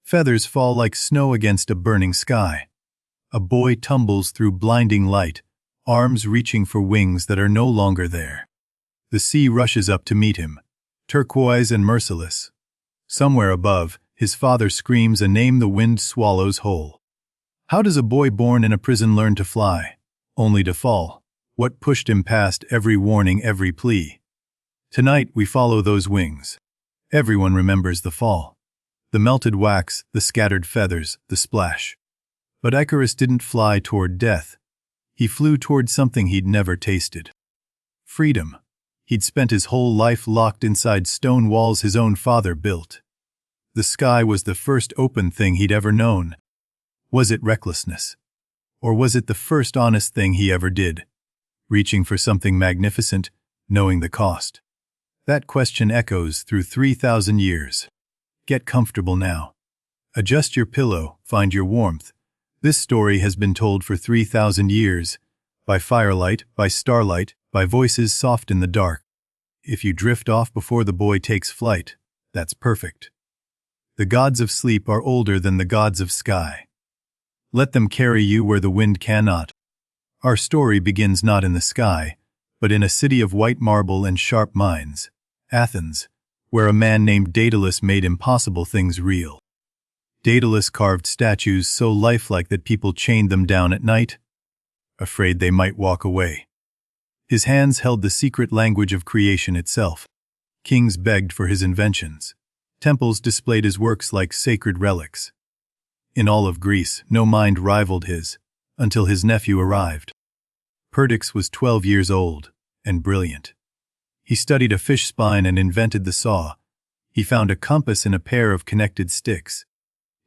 Feathers fall like snow against a burning sky. A boy tumbles through blinding light, arms reaching for wings that are no longer there. The sea rushes up to meet him, turquoise and merciless. Somewhere above, his father screams a name the wind swallows whole. How does a boy born in a prison learn to fly, only to fall? What pushed him past every warning, every plea? Tonight we follow those wings. Everyone remembers the fall. The melted wax, the scattered feathers, the splash. But Icarus didn't fly toward death. He flew toward something he'd never tasted. Freedom. He'd spent his whole life locked inside stone walls his own father built. The sky was the first open thing he'd ever known. Was it recklessness? Or was it the first honest thing he ever did? Reaching for something magnificent, knowing the cost. That question echoes through 3,000 years. Get comfortable now. Adjust your pillow, find your warmth. This story has been told for 3,000 years, by firelight, by starlight, by voices soft in the dark. If you drift off before the boy takes flight, that's perfect. The gods of sleep are older than the gods of sky. Let them carry you where the wind cannot. Our story begins not in the sky, but in a city of white marble and sharp minds, Athens, where a man named Daedalus made impossible things real. Daedalus carved statues so lifelike that people chained them down at night, afraid they might walk away. His hands held the secret language of creation itself. Kings begged for his inventions. Temples displayed his works like sacred relics. In all of Greece, no mind rivaled his, until his nephew arrived. Perdiccas was 12 years old, and brilliant. He studied a fish spine and invented the saw. He found a compass in a pair of connected sticks.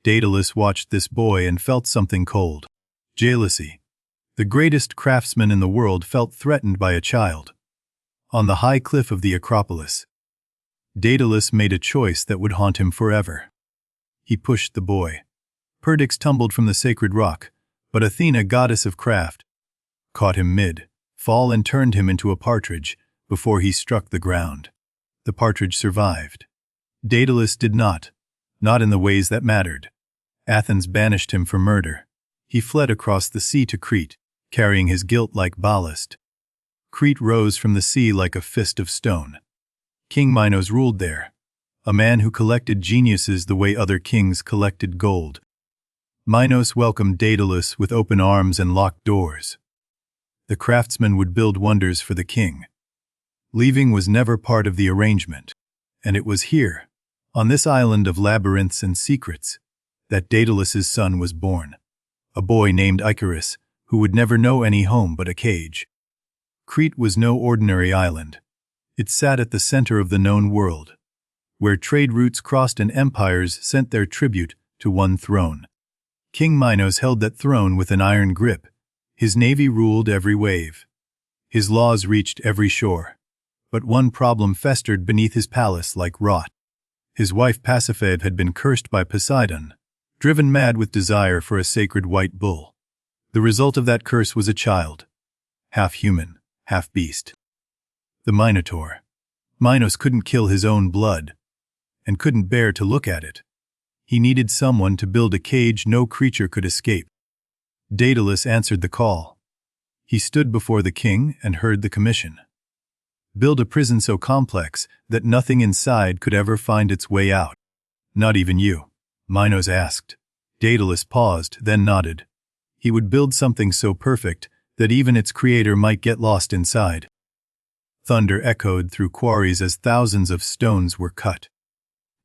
Daedalus watched this boy and felt something cold. Jealousy. The greatest craftsman in the world felt threatened by a child. On the high cliff of the Acropolis, Daedalus made a choice that would haunt him forever. He pushed the boy. Perdiccas tumbled from the sacred rock, but Athena, goddess of craft, caught him mid-fall and turned him into a partridge before he struck the ground. The partridge survived. Daedalus did not in the ways that mattered. Athens banished him for murder. He fled across the sea to Crete, carrying his guilt like ballast. Crete rose from the sea like a fist of stone. King Minos ruled there, a man who collected geniuses the way other kings collected gold. Minos welcomed Daedalus with open arms and locked doors. The craftsman would build wonders for the king. Leaving was never part of the arrangement, and it was here, on this island of labyrinths and secrets, that Daedalus's son was born. A boy named Icarus, who would never know any home but a cage. Crete was no ordinary island. It sat at the center of the known world, where trade routes crossed and empires sent their tribute to one throne. King Minos held that throne with an iron grip. His navy ruled every wave. His laws reached every shore. But one problem festered beneath his palace like rot. His wife Pasiphae had been cursed by Poseidon, driven mad with desire for a sacred white bull. The result of that curse was a child, half human, half beast. The Minotaur. Minos couldn't kill his own blood, and couldn't bear to look at it. He needed someone to build a cage no creature could escape. Daedalus answered the call. He stood before the king and heard the commission. Build a prison so complex that nothing inside could ever find its way out. Not even you, Minos asked. Daedalus paused, then nodded. He would build something so perfect that even its creator might get lost inside. Thunder echoed through quarries as thousands of stones were cut.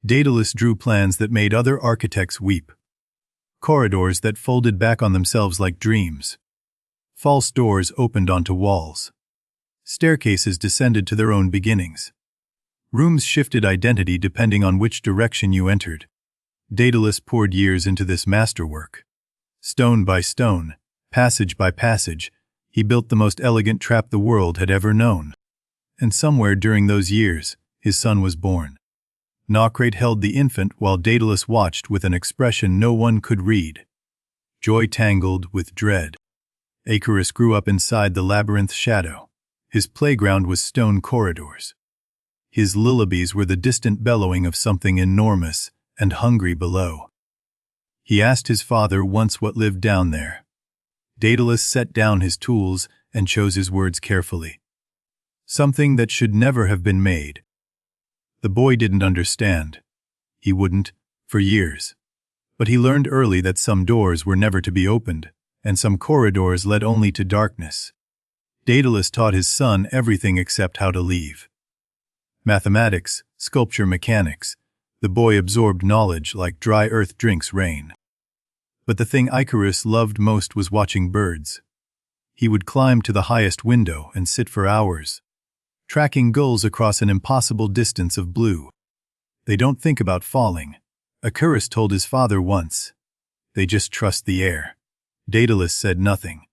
Daedalus drew plans that made other architects weep. Corridors that folded back on themselves like dreams. False doors opened onto walls. Staircases descended to their own beginnings. Rooms shifted identity depending on which direction you entered. Daedalus poured years into this masterwork. Stone by stone, passage by passage, he built the most elegant trap the world had ever known. And somewhere during those years, his son was born. Naucrate held the infant while Daedalus watched with an expression no one could read. Joy tangled with dread. Icarus grew up inside the labyrinth's shadow. His playground was stone corridors. His lullabies were the distant bellowing of something enormous and hungry below. He asked his father once what lived down there. Daedalus set down his tools and chose his words carefully. Something that should never have been made. The boy didn't understand. He wouldn't, for years. But he learned early that some doors were never to be opened, and some corridors led only to darkness. Daedalus taught his son everything except how to leave. Mathematics, sculpture, mechanics. The boy absorbed knowledge like dry earth drinks rain. But the thing Icarus loved most was watching birds. He would climb to the highest window and sit for hours, tracking gulls across an impossible distance of blue. They don't think about falling, Icarus told his father once. They just trust the air. Daedalus said nothing.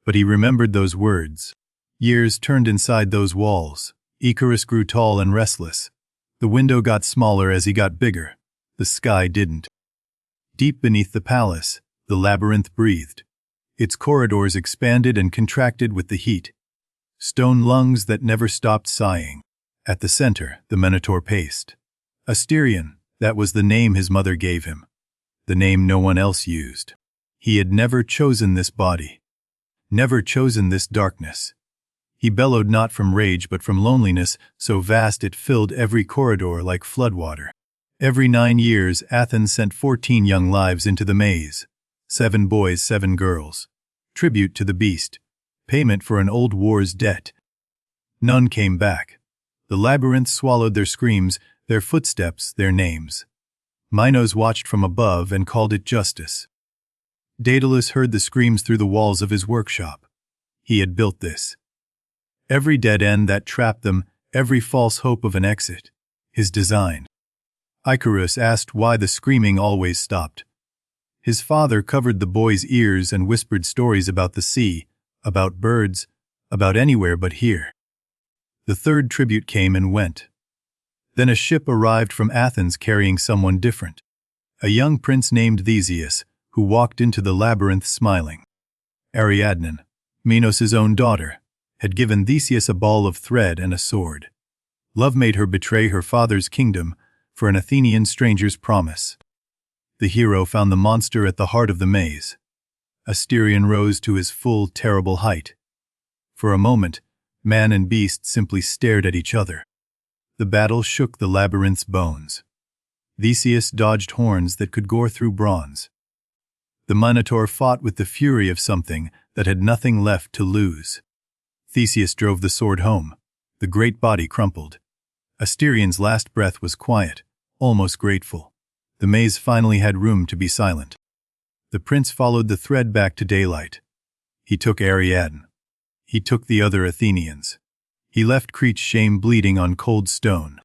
But he remembered those words. Years turned inside those walls. Icarus grew tall and restless. The window got smaller as he got bigger. The sky didn't. Deep beneath the palace, the labyrinth breathed. Its corridors expanded and contracted with the heat. Stone lungs that never stopped sighing. At the center, the Minotaur paced. Asterion, that was the name his mother gave him. The name no one else used. He had never chosen this body. Never chosen this darkness. He bellowed not from rage but from loneliness, so vast it filled every corridor like floodwater. Every 9 years Athens sent 14 young lives into the maze. 7 boys, 7 girls. Tribute to the beast. Payment for an old war's debt. None came back. The labyrinth swallowed their screams, their footsteps, their names. Minos watched from above and called it justice. Daedalus heard the screams through the walls of his workshop. He had built this. Every dead end that trapped them, every false hope of an exit. His design. Icarus asked why the screaming always stopped. His father covered the boy's ears and whispered stories about the sea, about birds, about anywhere but here. The third tribute came and went. Then a ship arrived from Athens carrying someone different. A young prince named Theseus, who walked into the labyrinth smiling. Ariadne, Minos' own daughter, had given Theseus a ball of thread and a sword. Love made her betray her father's kingdom for an Athenian stranger's promise. The hero found the monster at the heart of the maze. Asterion rose to his full, terrible height. For a moment, man and beast simply stared at each other. The battle shook the labyrinth's bones. Theseus dodged horns that could gore through bronze. The Minotaur fought with the fury of something that had nothing left to lose. Theseus drove the sword home. The great body crumpled. Asterion's last breath was quiet, almost grateful. The maze finally had room to be silent. The prince followed the thread back to daylight. He took Ariadne. He took the other Athenians. He left Crete's shame bleeding on cold stone.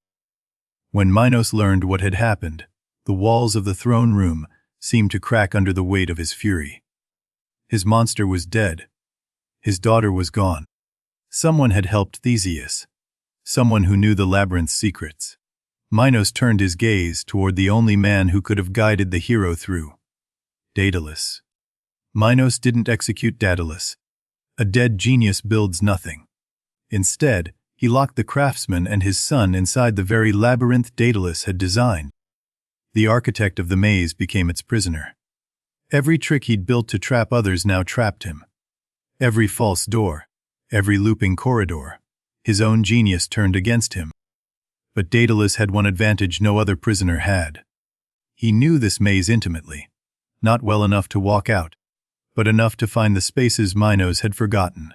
When Minos learned what had happened, the walls of the throne room seemed to crack under the weight of his fury. His monster was dead. His daughter was gone. Someone had helped Theseus. Someone who knew the labyrinth's secrets. Minos turned his gaze toward the only man who could have guided the hero through. Daedalus. Minos didn't execute Daedalus. A dead genius builds nothing. Instead, he locked the craftsman and his son inside the very labyrinth Daedalus had designed. The architect of the maze became its prisoner. Every trick he'd built to trap others now trapped him. Every false door, every looping corridor, his own genius turned against him. But Daedalus had one advantage no other prisoner had. He knew this maze intimately, not well enough to walk out, but enough to find the spaces Minos had forgotten.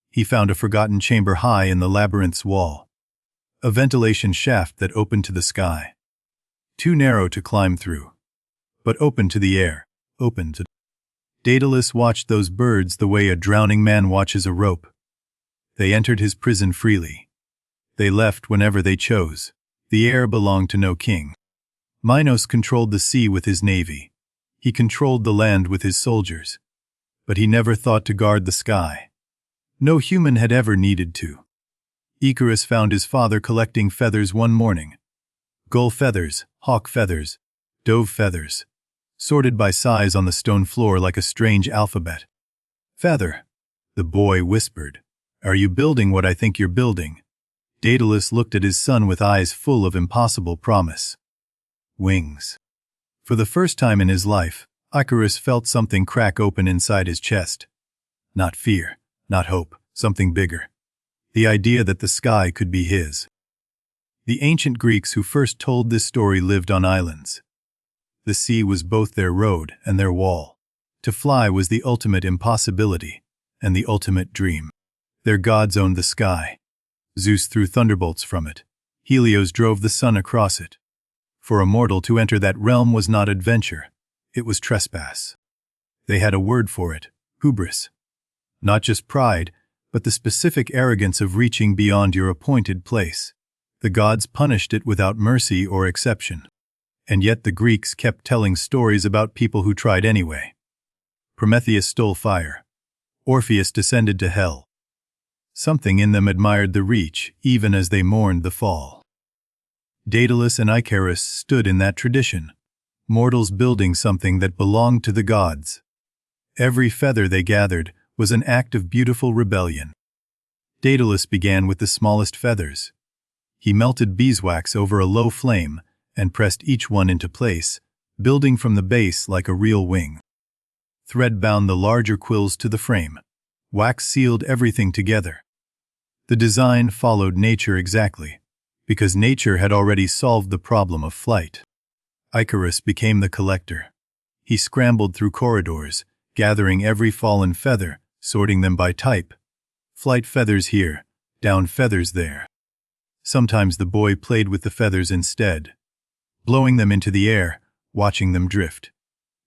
He found a forgotten chamber high in the labyrinth's wall. A ventilation shaft that opened to the sky. Too narrow to climb through, but open to the air, open to... Daedalus watched those birds the way a drowning man watches a rope. They entered his prison freely. They left whenever they chose. The air belonged to no king. Minos controlled the sea with his navy. He controlled the land with his soldiers. But he never thought to guard the sky. No human had ever needed to. Icarus found his father collecting feathers one morning. Gull feathers, hawk feathers, dove feathers, sorted by size on the stone floor like a strange alphabet. "Feather," the boy whispered. "Are you building what I think you're building?" Daedalus looked at his son with eyes full of impossible promise. "Wings." For the first time in his life, Icarus felt something crack open inside his chest. Not fear, not hope, something bigger. The idea that the sky could be his. The ancient Greeks who first told this story lived on islands. The sea was both their road and their wall. To fly was the ultimate impossibility and the ultimate dream. Their gods owned the sky. Zeus threw thunderbolts from it. Helios drove the sun across it. For a mortal to enter that realm was not adventure, it was trespass. They had a word for it, hubris. Not just pride, but the specific arrogance of reaching beyond your appointed place. The gods punished it without mercy or exception. And yet the Greeks kept telling stories about people who tried anyway. Prometheus stole fire. Orpheus descended to hell. Something in them admired the reach, even as they mourned the fall. Daedalus and Icarus stood in that tradition, mortals building something that belonged to the gods. Every feather they gathered was an act of beautiful rebellion. Daedalus began with the smallest feathers. He melted beeswax over a low flame and pressed each one into place, building from the base like a real wing. Thread bound the larger quills to the frame. Wax sealed everything together. The design followed nature exactly, because nature had already solved the problem of flight. Icarus became the collector. He scrambled through corridors, gathering every fallen feather, sorting them by type. Flight feathers here, down feathers there. Sometimes the boy played with the feathers instead, blowing them into the air, watching them drift.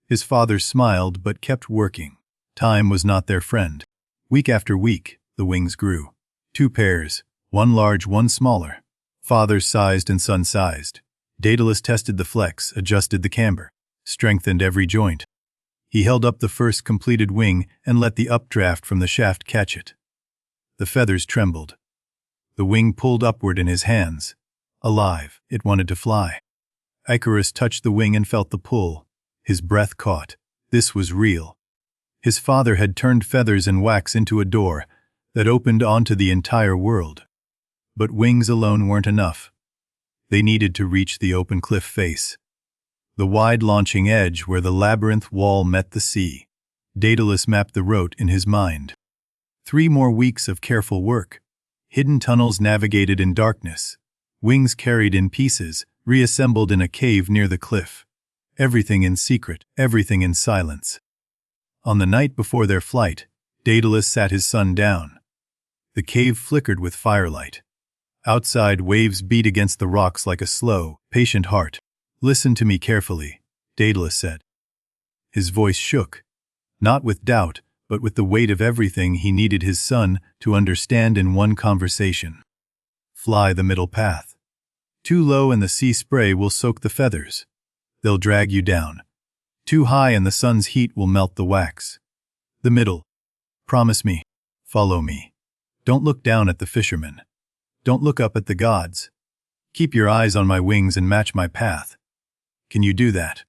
His father smiled but kept working. Time was not their friend. Week after week, the wings grew. 2 pairs, one large, one smaller. Father sized and son sized. Daedalus tested the flex, adjusted the camber, strengthened every joint. He held up the first completed wing and let the updraft from the shaft catch it. The feathers trembled. The wing pulled upward in his hands. Alive, it wanted to fly. Icarus touched the wing and felt the pull. His breath caught. This was real. His father had turned feathers and wax into a door that opened onto the entire world. But wings alone weren't enough. They needed to reach the open cliff face. The wide launching edge where the labyrinth wall met the sea. Daedalus mapped the route in his mind. 3 more weeks of careful work. Hidden tunnels navigated in darkness. Wings carried in pieces, reassembled in a cave near the cliff. Everything in secret, everything in silence. On the night before their flight, Daedalus sat his son down. The cave flickered with firelight. Outside, waves beat against the rocks like a slow, patient heart. "Listen to me carefully," Daedalus said. His voice shook, not with doubt, but with the weight of everything he needed his son to understand in one conversation. Fly the middle path. Too low and the sea spray will soak the feathers. They'll drag you down. Too high and the sun's heat will melt the wax. The middle. Promise me. Follow me. Don't look down at the fishermen. Don't look up at the gods. Keep your eyes on my wings and match my path. Can you do that?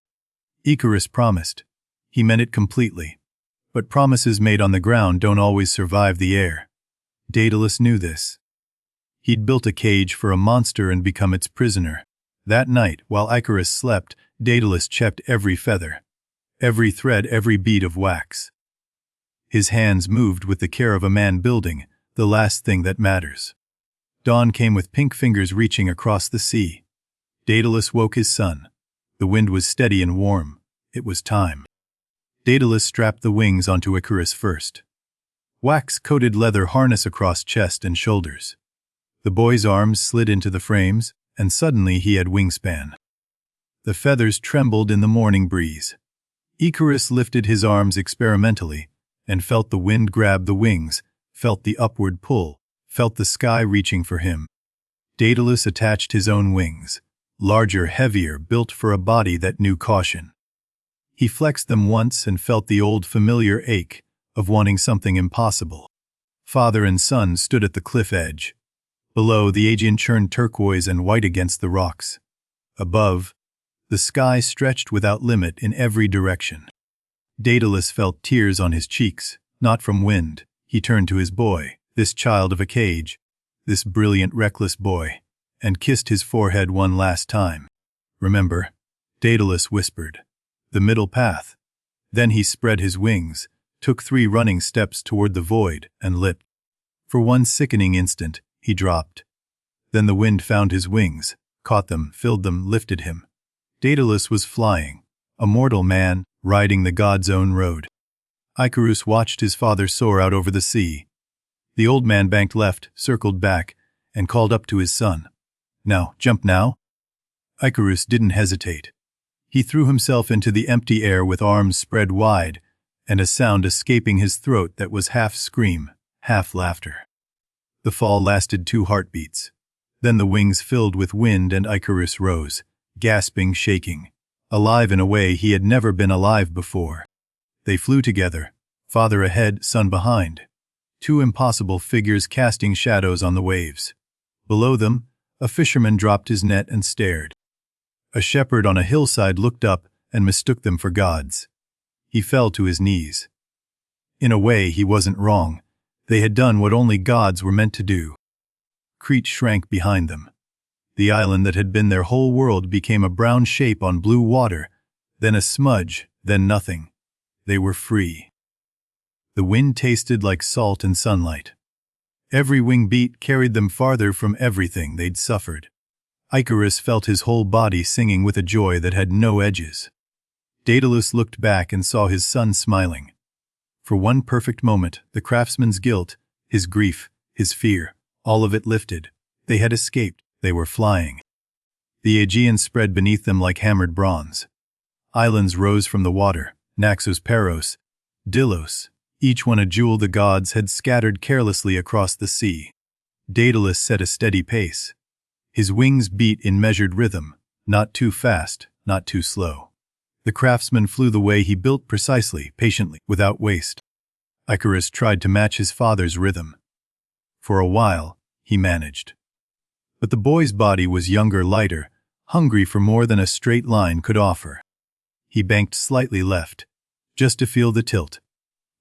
Icarus promised. He meant it completely. But promises made on the ground don't always survive the air. Daedalus knew this. He'd built a cage for a monster and become its prisoner. That night, while Icarus slept, Daedalus checked every feather, every thread, every bead of wax. His hands moved with the care of a man building, the last thing that matters. Dawn came with pink fingers reaching across the sea. Daedalus woke his son. The wind was steady and warm. It was time. Daedalus strapped the wings onto Icarus first. Wax-coated leather harness across chest and shoulders. The boy's arms slid into the frames, and suddenly he had wingspan. The feathers trembled in the morning breeze. Icarus lifted his arms experimentally, and felt the wind grab the wings, felt the upward pull, felt the sky reaching for him. Daedalus attached his own wings, larger, heavier, built for a body that knew caution. He flexed them once and felt the old familiar ache of wanting something impossible. Father and son stood at the cliff edge. Below, the Aegean churned turquoise and white against the rocks. Above, the sky stretched without limit in every direction. Daedalus felt tears on his cheeks, not from wind. He turned to his boy, this child of a cage, this brilliant, reckless boy, and kissed his forehead one last time. "Remember," Daedalus whispered, "The middle path." Then he spread his wings, took 3 running steps toward the void, and leapt. For one sickening instant, he dropped. Then the wind found his wings, caught them, filled them, lifted him. Daedalus was flying, a mortal man, riding the god's own road. Icarus watched his father soar out over the sea. The old man banked left, circled back, and called up to his son. "Now, jump now." Icarus didn't hesitate. He threw himself into the empty air with arms spread wide, and a sound escaping his throat that was half scream, half laughter. The fall lasted 2 heartbeats. Then the wings filled with wind and Icarus rose, gasping, shaking, alive in a way he had never been alive before. They flew together, father ahead, son behind. 2 impossible figures casting shadows on the waves. Below them, a fisherman dropped his net and stared. A shepherd on a hillside looked up and mistook them for gods. He fell to his knees. In a way, he wasn't wrong. They had done what only gods were meant to do. Crete shrank behind them. The island that had been their whole world became a brown shape on blue water, then a smudge, then nothing. They were free. The wind tasted like salt and sunlight. Every wing beat carried them farther from everything they'd suffered. Icarus felt his whole body singing with a joy that had no edges. Daedalus looked back and saw his son smiling. For one perfect moment, the craftsman's guilt, his grief, his fear, all of it lifted. They had escaped. They were flying. The Aegean spread beneath them like hammered bronze. Islands rose from the water, Naxos, Paros, Delos, each one a jewel the gods had scattered carelessly across the sea. Daedalus set a steady pace. His wings beat in measured rhythm, not too fast, not too slow. The craftsman flew the way he built, precisely, patiently, without waste. Icarus tried to match his father's rhythm. For a while, he managed. But the boy's body was younger, lighter, hungry for more than a straight line could offer. He banked slightly left, just to feel the tilt.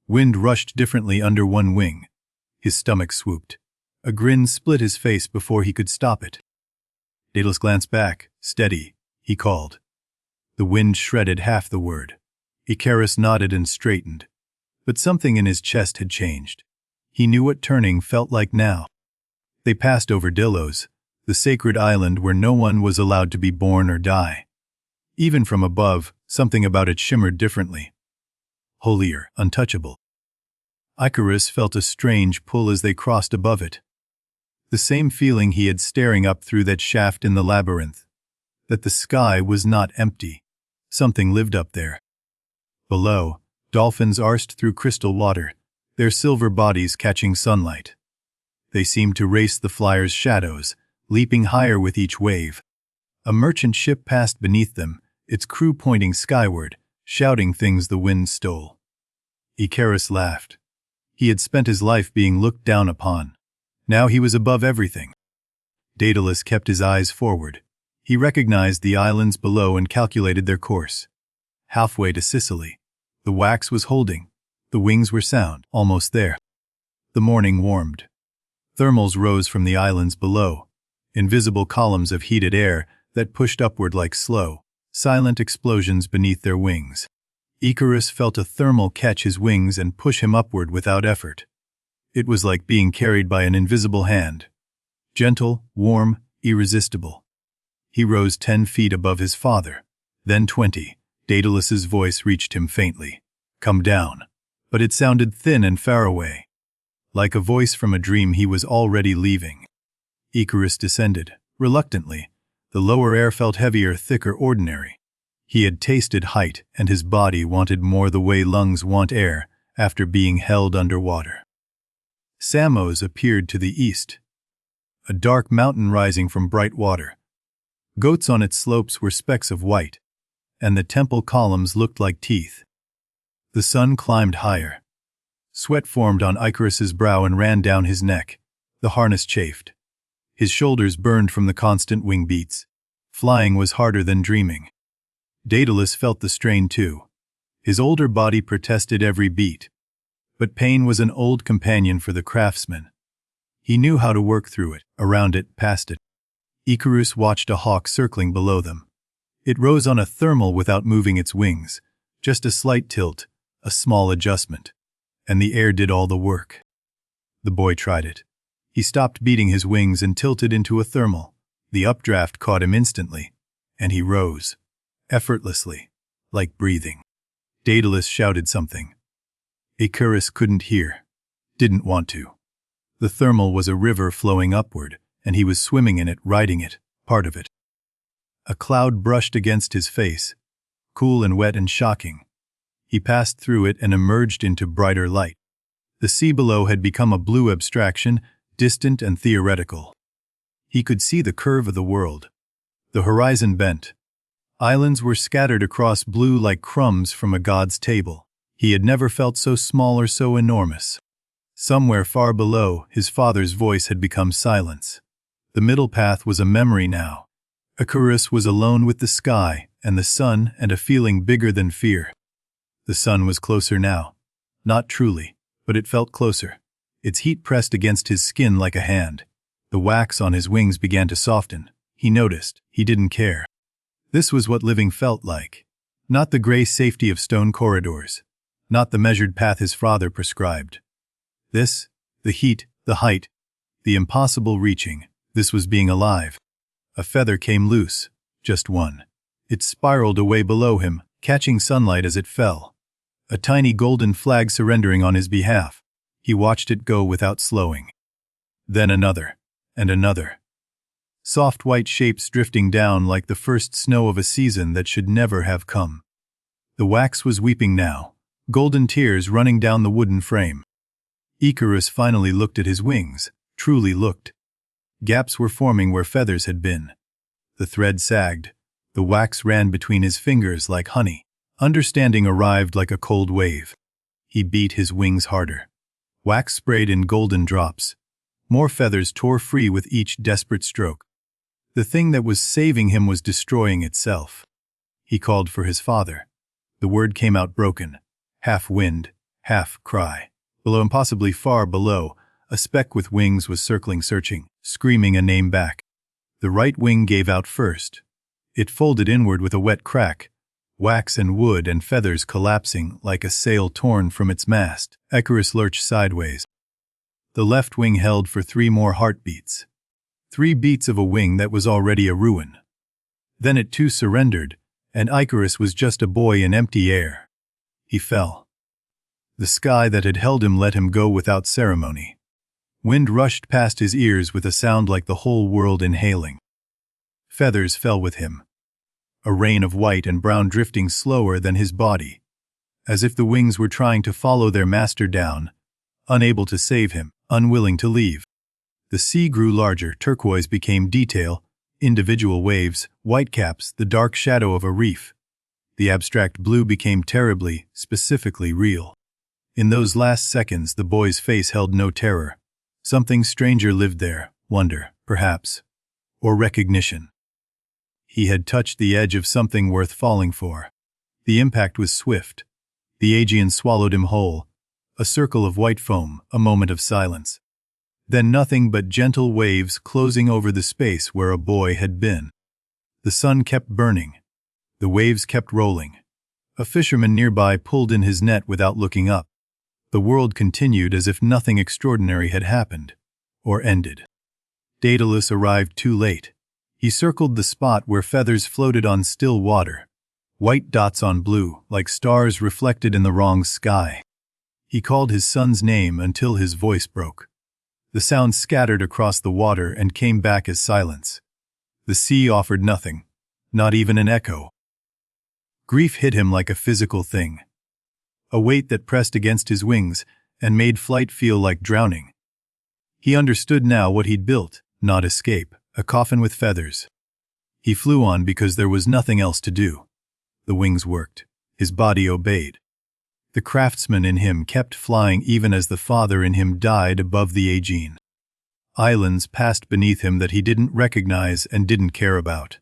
Wind rushed differently under one wing. His stomach swooped. A grin split his face before he could stop it. Daedalus glanced back. "Steady," he called. The wind shredded half the word. Icarus nodded and straightened. But something in his chest had changed. He knew what turning felt like now. They passed over Delos, the sacred island where no one was allowed to be born or die. Even from above, something about it shimmered differently. Holier, untouchable. Icarus felt a strange pull as they crossed above it. The same feeling he had staring up through that shaft in the labyrinth. That the sky was not empty. Something lived up there. Below, dolphins arsed through crystal water, their silver bodies catching sunlight. They seemed to race the flyers' shadows, leaping higher with each wave. A merchant ship passed beneath them, its crew pointing skyward, shouting things the wind stole. Icarus laughed. He had spent his life being looked down upon. Now he was above everything. Daedalus kept his eyes forward. He recognized the islands below and calculated their course. Halfway to Sicily. The wax was holding. The wings were sound, almost there. The morning warmed. Thermals rose from the islands below, invisible columns of heated air that pushed upward like slow, silent explosions beneath their wings. Icarus felt a thermal catch his wings and push him upward without effort. It was like being carried by an invisible hand. Gentle, warm, irresistible. He rose 10 feet above his father, then 20. Daedalus's voice reached him faintly. "Come down." But it sounded thin and far away. Like a voice from a dream he was already leaving. Icarus descended, reluctantly. The lower air felt heavier, thicker, ordinary. He had tasted height, and his body wanted more the way lungs want air after being held underwater. Samos appeared to the east. A dark mountain rising from bright water. Goats on its slopes were specks of white, and the temple columns looked like teeth. The sun climbed higher. Sweat formed on Icarus's brow and ran down his neck. The harness chafed. His shoulders burned from the constant wing beats. Flying was harder than dreaming. Daedalus felt the strain too. His older body protested every beat. But pain was an old companion for the craftsman. He knew how to work through it, around it, past it. Icarus watched a hawk circling below them. It rose on a thermal without moving its wings, just a slight tilt, a small adjustment, and the air did all the work. The boy tried it. He stopped beating his wings and tilted into a thermal. The updraft caught him instantly, and he rose, effortlessly, like breathing. Daedalus shouted something. Icarus couldn't hear, didn't want to. The thermal was a river flowing upward, and he was swimming in it, riding it, part of it. A cloud brushed against his face, cool and wet and shocking. He passed through it and emerged into brighter light. The sea below had become a blue abstraction, distant and theoretical. He could see the curve of the world. The horizon bent. Islands were scattered across blue like crumbs from a god's table. He had never felt so small or so enormous. Somewhere far below, his father's voice had become silence. The middle path was a memory now. Icarus was alone with the sky and the sun and a feeling bigger than fear. The sun was closer now. Not truly, but it felt closer. Its heat pressed against his skin like a hand. The wax on his wings began to soften. He noticed. He didn't care. This was what living felt like. Not the gray safety of stone corridors. Not the measured path his father prescribed. This, the heat, the height, the impossible reaching, this was being alive. A feather came loose, just one. It spiraled away below him, catching sunlight as it fell. A tiny golden flag surrendering on his behalf. He watched it go without slowing. Then another, and another. Soft white shapes drifting down like the first snow of a season that should never have come. The wax was weeping now, golden tears running down the wooden frame. Icarus finally looked at his wings, truly looked. Gaps were forming where feathers had been. The thread sagged. The wax ran between his fingers like honey. Understanding arrived like a cold wave. He beat his wings harder. Wax sprayed in golden drops. More feathers tore free with each desperate stroke. The thing that was saving him was destroying itself. He called for his father. The word came out broken, half wind, half cry. Below, impossibly far below, a speck with wings was circling, searching, screaming a name back. The right wing gave out first. It folded inward with a wet crack, wax and wood and feathers collapsing like a sail torn from its mast. Icarus lurched sideways. The left wing held for 3 more heartbeats. 3 beats of a wing that was already a ruin. Then it too surrendered, and Icarus was just a boy in empty air. He fell. The sky that had held him let him go without ceremony. Wind rushed past his ears with a sound like the whole world inhaling. Feathers fell with him. A rain of white and brown drifting slower than his body, as if the wings were trying to follow their master down, unable to save him, unwilling to leave. The sea grew larger, turquoise became detail, individual waves, whitecaps, the dark shadow of a reef. The abstract blue became terribly, specifically real. In those last seconds the boy's face held no terror. Something stranger lived there, wonder, perhaps, or recognition. He had touched the edge of something worth falling for. The impact was swift. The Aegean swallowed him whole. A circle of white foam, a moment of silence. Then nothing but gentle waves closing over the space where a boy had been. The sun kept burning. The waves kept rolling. A fisherman nearby pulled in his net without looking up. The world continued as if nothing extraordinary had happened, or ended. Daedalus arrived too late. He circled the spot where feathers floated on still water, white dots on blue, like stars reflected in the wrong sky. He called his son's name until his voice broke. The sound scattered across the water and came back as silence. The sea offered nothing, not even an echo. Grief hit him like a physical thing. A weight that pressed against his wings and made flight feel like drowning. He understood now what he'd built, not escape, a coffin with feathers. He flew on because there was nothing else to do. The wings worked. His body obeyed. The craftsman in him kept flying even as the father in him died above the Aegean. Islands passed beneath him that he didn't recognize and didn't care about.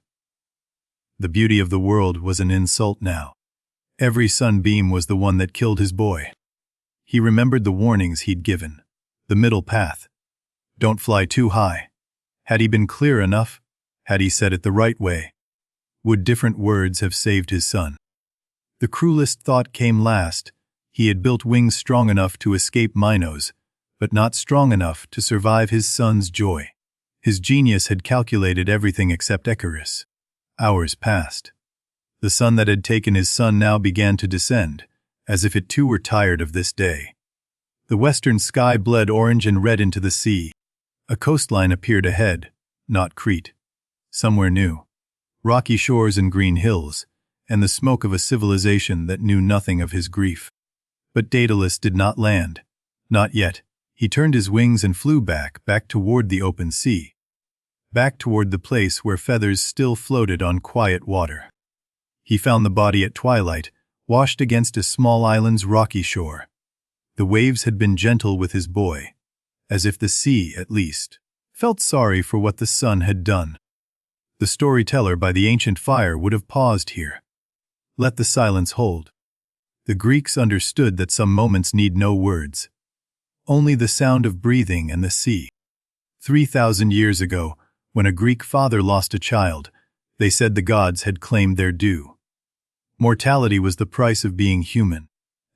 The beauty of the world was an insult now. Every sunbeam was the one that killed his boy. He remembered the warnings he'd given. The middle path. Don't fly too high. Had he been clear enough? Had he said it the right way? Would different words have saved his son? The cruelest thought came last. He had built wings strong enough to escape Minos, but not strong enough to survive his son's joy. His genius had calculated everything except Icarus. Hours passed. The sun that had taken his son now began to descend, as if it too were tired of this day. The western sky bled orange and red into the sea. A coastline appeared ahead, not Crete. Somewhere new. Rocky shores and green hills, and the smoke of a civilization that knew nothing of his grief. But Daedalus did not land. Not yet. He turned his wings and flew back toward the open sea. Back toward the place where feathers still floated on quiet water. He found the body at twilight, washed against a small island's rocky shore. The waves had been gentle with his boy, as if the sea, at least, felt sorry for what the son had done. The storyteller by the ancient fire would have paused here. Let the silence hold. The Greeks understood that some moments need no words. Only the sound of breathing and the sea. 3,000 years ago, when a Greek father lost a child, they said the gods had claimed their due. Mortality was the price of being human,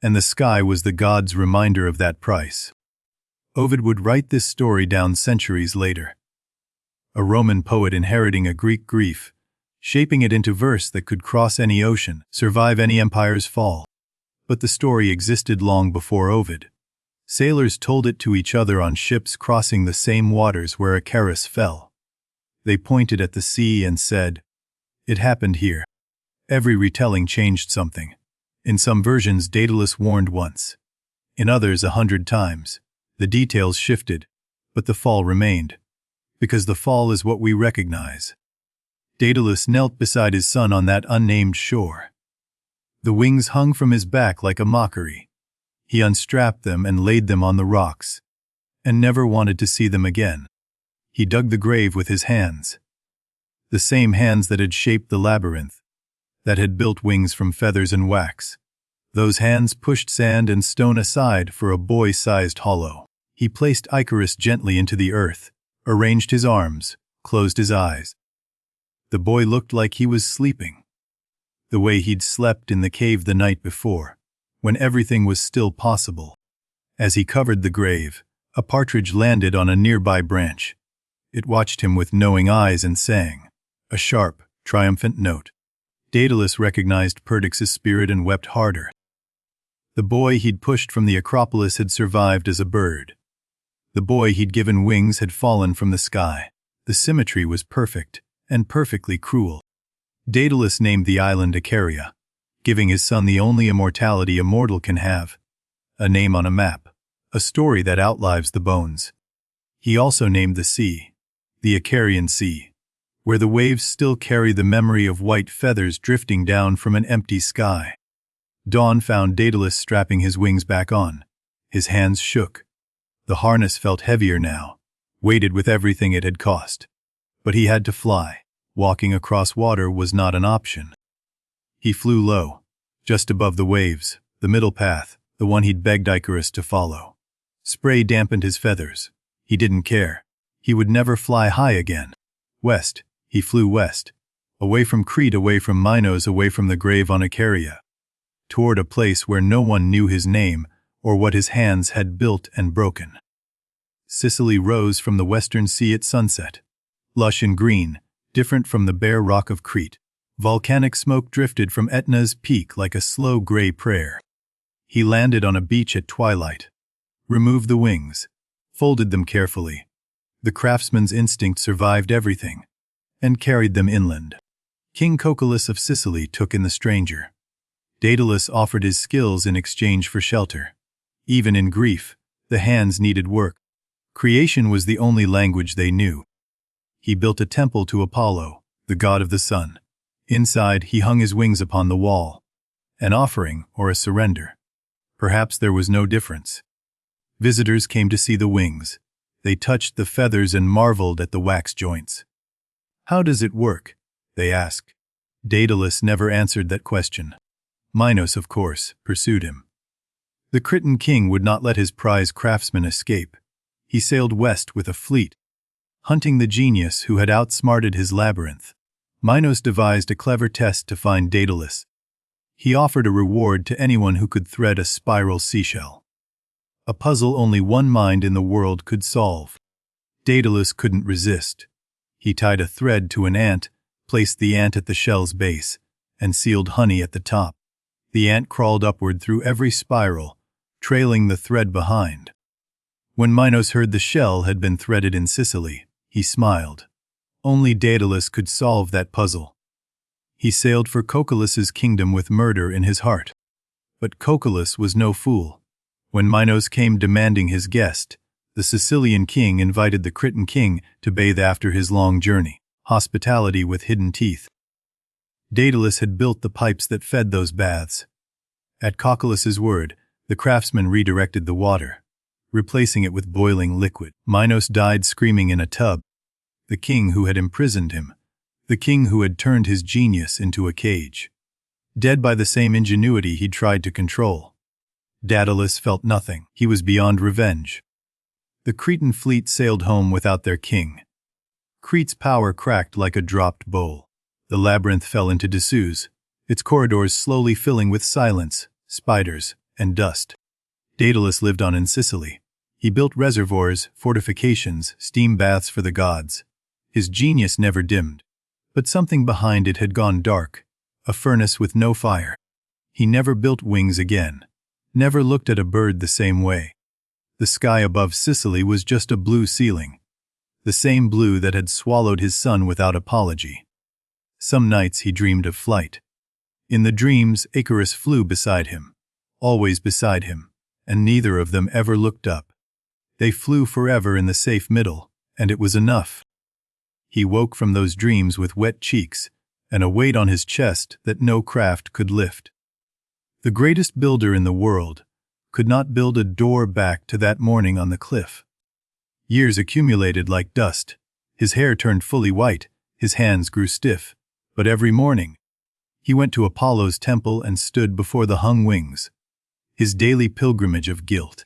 and the sky was the gods' reminder of that price. Ovid would write this story down centuries later. A Roman poet inheriting a Greek grief, shaping it into verse that could cross any ocean, survive any empire's fall. But the story existed long before Ovid. Sailors told it to each other on ships crossing the same waters where Icarus fell. They pointed at the sea and said, "It happened here." Every retelling changed something. In some versions Daedalus warned once. In others 100 times. The details shifted, but the fall remained. Because the fall is what we recognize. Daedalus knelt beside his son on that unnamed shore. The wings hung from his back like a mockery. He unstrapped them and laid them on the rocks, and never wanted to see them again. He dug the grave with his hands. The same hands that had shaped the labyrinth, that had built wings from feathers and wax. Those hands pushed sand and stone aside for a boy-sized hollow. He placed Icarus gently into the earth, arranged his arms, closed his eyes. The boy looked like he was sleeping. The way he'd slept in the cave the night before, when everything was still possible. As he covered the grave, a partridge landed on a nearby branch. It watched him with knowing eyes and sang, a sharp, triumphant note. Daedalus recognized Perdiccas' spirit and wept harder. The boy he'd pushed from the Acropolis had survived as a bird. The boy he'd given wings had fallen from the sky. The symmetry was perfect, and perfectly cruel. Daedalus named the island Icaria, giving his son the only immortality a mortal can have. A name on a map, a story that outlives the bones. He also named the sea, the Icarian Sea, where the waves still carry the memory of white feathers drifting down from an empty sky. Dawn found Daedalus strapping his wings back on. His hands shook. The harness felt heavier now, weighted with everything it had cost. But he had to fly. Walking across water was not an option. He flew low, just above the waves, the middle path, the one he'd begged Icarus to follow. Spray dampened his feathers. He didn't care. He would never fly high again. West, he flew west. Away from Crete, away from Minos, away from the grave on Icaria. Toward a place where no one knew his name or what his hands had built and broken. Sicily rose from the western sea at sunset. Lush and green, different from the bare rock of Crete. Volcanic smoke drifted from Etna's peak like a slow gray prayer. He landed on a beach at twilight. Removed the wings. Folded them carefully. The craftsman's instinct survived everything, and carried them inland. King Cocalus of Sicily took in the stranger. Daedalus offered his skills in exchange for shelter. Even in grief, the hands needed work. Creation was the only language they knew. He built a temple to Apollo, the god of the sun. Inside, he hung his wings upon the wall. An offering or a surrender. Perhaps there was no difference. Visitors came to see the wings. They touched the feathers and marveled at the wax joints. "How does it work?" they asked. Daedalus never answered that question. Minos, of course, pursued him. The Cretan king would not let his prize craftsman escape. He sailed west with a fleet, hunting the genius who had outsmarted his labyrinth. Minos devised a clever test to find Daedalus. He offered a reward to anyone who could thread a spiral seashell. A puzzle only one mind in the world could solve. Daedalus couldn't resist. He tied a thread to an ant, placed the ant at the shell's base, and sealed honey at the top. The ant crawled upward through every spiral, trailing the thread behind. When Minos heard the shell had been threaded in Sicily, he smiled. Only Daedalus could solve that puzzle. He sailed for Cocalus' kingdom with murder in his heart. But Cocalus was no fool. When Minos came demanding his guest, the Sicilian king invited the Cretan king to bathe after his long journey, hospitality with hidden teeth. Daedalus had built the pipes that fed those baths. At Cocalus' word, the craftsman redirected the water, replacing it with boiling liquid. Minos died screaming in a tub. The king who had imprisoned him, the king who had turned his genius into a cage. Dead by the same ingenuity he'd tried to control. Daedalus felt nothing. He was beyond revenge. The Cretan fleet sailed home without their king. Crete's power cracked like a dropped bowl. The labyrinth fell into disuse, its corridors slowly filling with silence, spiders, and dust. Daedalus lived on in Sicily. He built reservoirs, fortifications, steam baths for the gods. His genius never dimmed. But something behind it had gone dark, a furnace with no fire. He never built wings again, never looked at a bird the same way. The sky above Sicily was just a blue ceiling, the same blue that had swallowed his son without apology. Some nights he dreamed of flight. In the dreams, Icarus flew beside him, always beside him, and neither of them ever looked up. They flew forever in the safe middle, and it was enough. He woke from those dreams with wet cheeks and a weight on his chest that no craft could lift. The greatest builder in the world could not build a door back to that morning on the cliff. Years accumulated like dust. His hair turned fully white, his hands grew stiff. But every morning, he went to Apollo's temple and stood before the hung wings, his daily pilgrimage of guilt.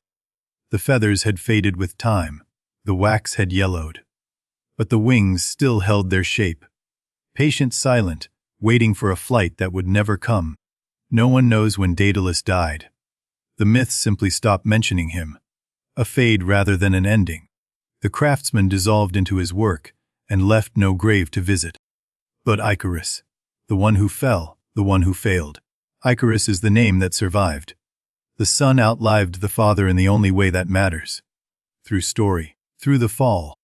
The feathers had faded with time, the wax had yellowed. But the wings still held their shape, patient, silent, waiting for a flight that would never come. No one knows when Daedalus died. The myths simply stopped mentioning him, a fade rather than an ending. The craftsman dissolved into his work and left no grave to visit. But Icarus, the one who fell, the one who failed. Icarus is the name that survived. The son outlived the father in the only way that matters. Through story, through the fall.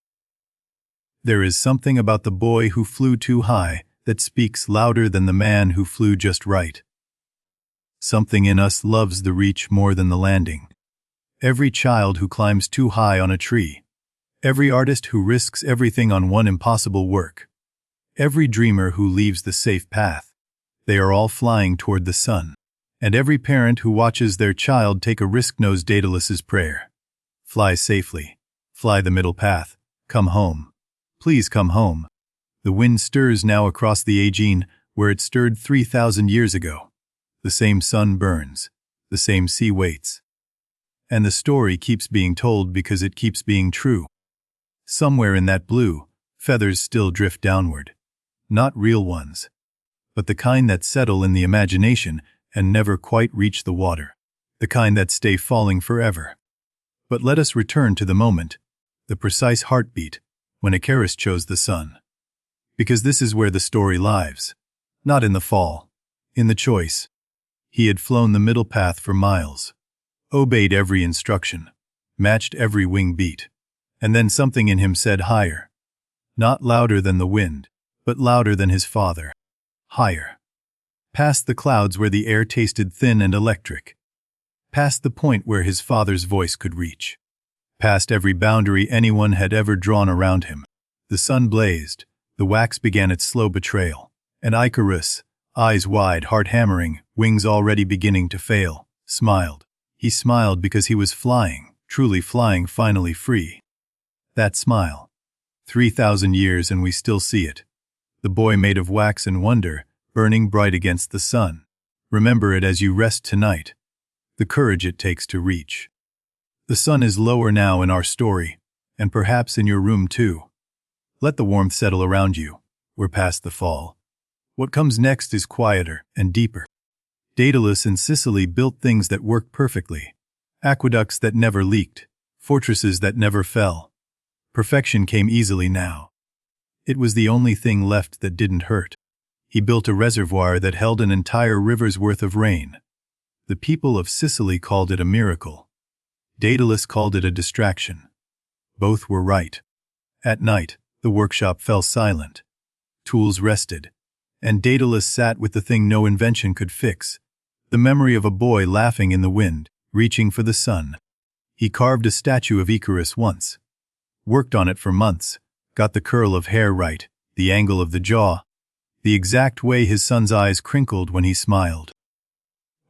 There is something about the boy who flew too high that speaks louder than the man who flew just right. Something in us loves the reach more than the landing. Every child who climbs too high on a tree. Every artist who risks everything on one impossible work. Every dreamer who leaves the safe path. They are all flying toward the sun. And every parent who watches their child take a risk knows Daedalus's prayer. Fly safely. Fly the middle path. Come home. Please come home. The wind stirs now across the Aegean where it stirred 3,000 years ago. The same sun burns. The same sea waits. And the story keeps being told because it keeps being true. Somewhere in that blue, feathers still drift downward. Not real ones, but the kind that settle in the imagination and never quite reach the water. The kind that stay falling forever. But let us return to the moment, the precise heartbeat, when Icarus chose the sun. Because this is where the story lies. Not in the fall. In the choice. He had flown the middle path for miles. Obeyed every instruction. Matched every wing beat. And then something in him said higher. Not louder than the wind, but louder than his father. Higher. Past the clouds where the air tasted thin and electric. Past the point where his father's voice could reach. Past every boundary anyone had ever drawn around him. The sun blazed, the wax began its slow betrayal, and Icarus, eyes wide, heart hammering, wings already beginning to fail, smiled. He smiled because he was flying, truly flying, finally free. That smile. 3,000 years and we still see it. The boy made of wax and wonder, burning bright against the sun. Remember it as you rest tonight. The courage it takes to reach. The sun is lower now in our story, and perhaps in your room too. Let the warmth settle around you. We're past the fall, What comes next is quieter and deeper. Daedalus and Sicily built things that worked perfectly. Aqueducts that never leaked. Fortresses that never fell. Perfection came easily now. It was the only thing left that didn't hurt. He built a reservoir that held an entire river's worth of rain. The people of Sicily called it a miracle. Daedalus called it a distraction. Both were right. At night, the workshop fell silent. Tools rested, and Daedalus sat with the thing no invention could fix, the memory of a boy laughing in the wind, reaching for the sun. He carved a statue of Icarus once. Worked on it for months, got the curl of hair right, the angle of the jaw, the exact way his son's eyes crinkled when he smiled.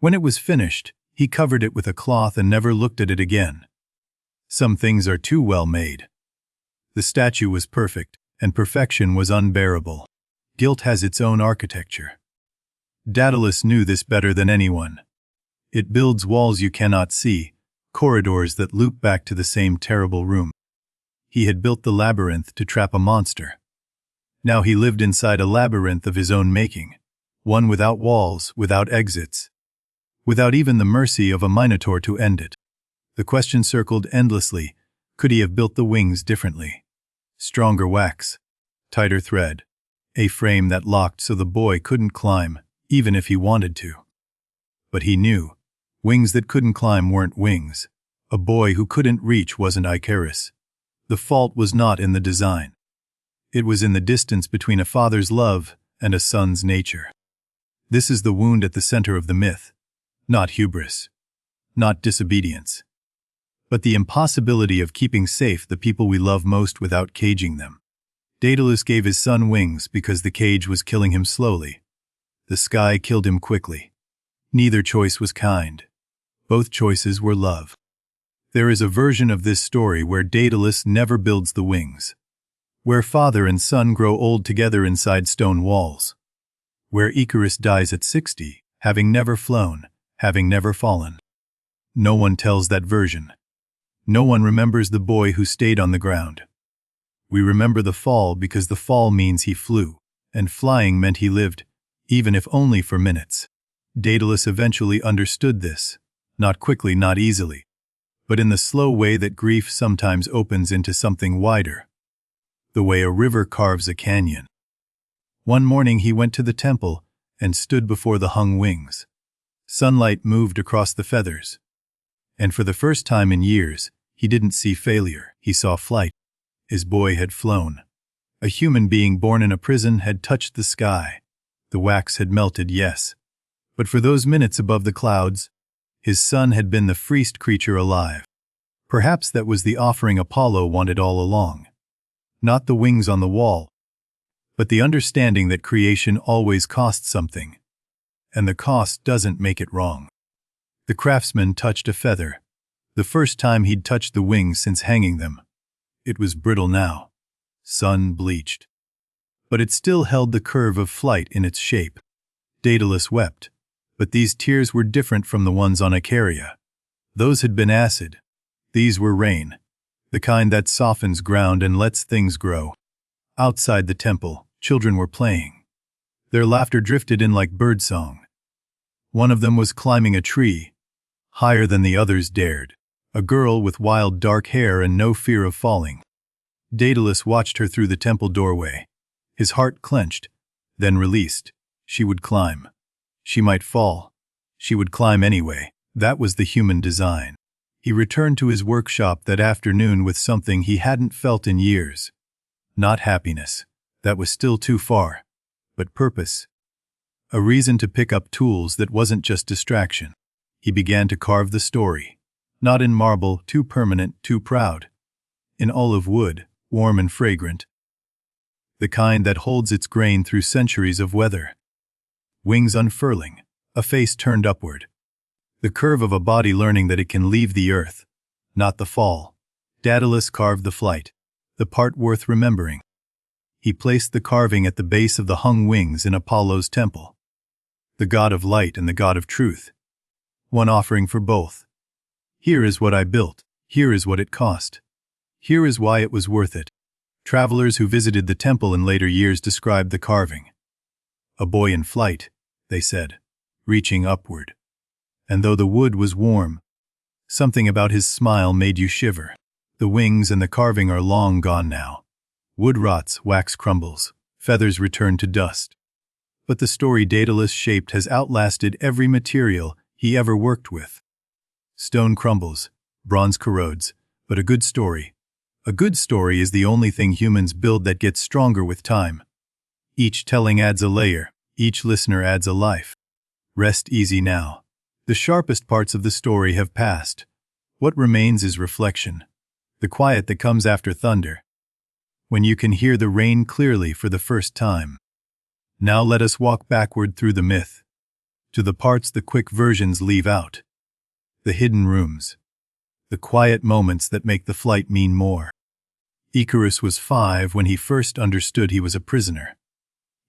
When it was finished, he covered it with a cloth and never looked at it again. Some things are too well made. The statue was perfect, and perfection was unbearable. Guilt has its own architecture. Daedalus knew this better than anyone. It builds walls you cannot see, corridors that loop back to the same terrible room. He had built the labyrinth to trap a monster. Now he lived inside a labyrinth of his own making, one without walls, without exits, without even the mercy of a minotaur to end it. The question circled endlessly, could he have built the wings differently? Stronger wax, tighter thread, a frame that locked so the boy couldn't climb, even if he wanted to. But he knew, wings that couldn't climb weren't wings. A boy who couldn't reach wasn't Icarus. The fault was not in the design. It was in the distance between a father's love and a son's nature. This is the wound at the center of the myth. Not hubris. Not disobedience. But the impossibility of keeping safe the people we love most without caging them. Daedalus gave his son wings because the cage was killing him slowly. The sky killed him quickly. Neither choice was kind. Both choices were love. There is a version of this story where Daedalus never builds the wings. Where father and son grow old together inside stone walls. Where Icarus dies at 60, having never flown, having never fallen. No one tells that version. No one remembers the boy who stayed on the ground. We remember the fall because the fall means he flew, and flying meant he lived, even if only for minutes. Daedalus eventually understood this, not quickly, not easily, but in the slow way that grief sometimes opens into something wider. The way a river carves a canyon. One morning he went to the temple and stood before the hung wings. Sunlight moved across the feathers. And for the first time in years, he didn't see failure, he saw flight. His boy had flown. A human being born in a prison had touched the sky. The wax had melted, yes. But for those minutes above the clouds, his son had been the freest creature alive. Perhaps that was the offering Apollo wanted all along. Not the wings on the wall, but the understanding that creation always costs something. And the cost doesn't make it wrong. The craftsman touched a feather, the first time he'd touched the wings since hanging them. It was brittle now, sun-bleached. But it still held the curve of flight in its shape. Daedalus wept, but these tears were different from the ones on Icaria. Those had been acid. These were rain, the kind that softens ground and lets things grow. Outside the temple, children were playing. Their laughter drifted in like birdsong. One of them was climbing a tree, higher than the others dared, a girl with wild dark hair and no fear of falling. Daedalus watched her through the temple doorway. His heart clenched, then released. She would climb. She might fall. She would climb anyway. That was the human design. He returned to his workshop that afternoon with something he hadn't felt in years. Not happiness. That was still too far. But purpose. A reason to pick up tools that wasn't just distraction. He began to carve the story. Not in marble, too permanent, too proud. In olive wood, warm and fragrant. The kind that holds its grain through centuries of weather. Wings unfurling, a face turned upward. The curve of a body learning that it can leave the earth, not the fall. Daedalus carved the flight, the part worth remembering. He placed the carving at the base of the hung wings in Apollo's temple. The god of light and the god of truth. One offering for both. Here is what I built. Here is what it cost. Here is why it was worth it. Travelers who visited the temple in later years described the carving. A boy in flight, they said, reaching upward. And though the wood was warm, something about his smile made you shiver. The wings and the carving are long gone now. Wood rots, wax crumbles, feathers return to dust. But the story Daedalus shaped has outlasted every material he ever worked with. Stone crumbles, bronze corrodes, but a good story is the only thing humans build that gets stronger with time. Each telling adds a layer, each listener adds a life. Rest easy now. The sharpest parts of the story have passed. What remains is reflection, the quiet that comes after thunder, when you can hear the rain clearly for the first time. Now let us walk backward through the myth, to the parts the quick versions leave out. The hidden rooms, the quiet moments that make the flight mean more. Icarus was 5 when he first understood he was a prisoner.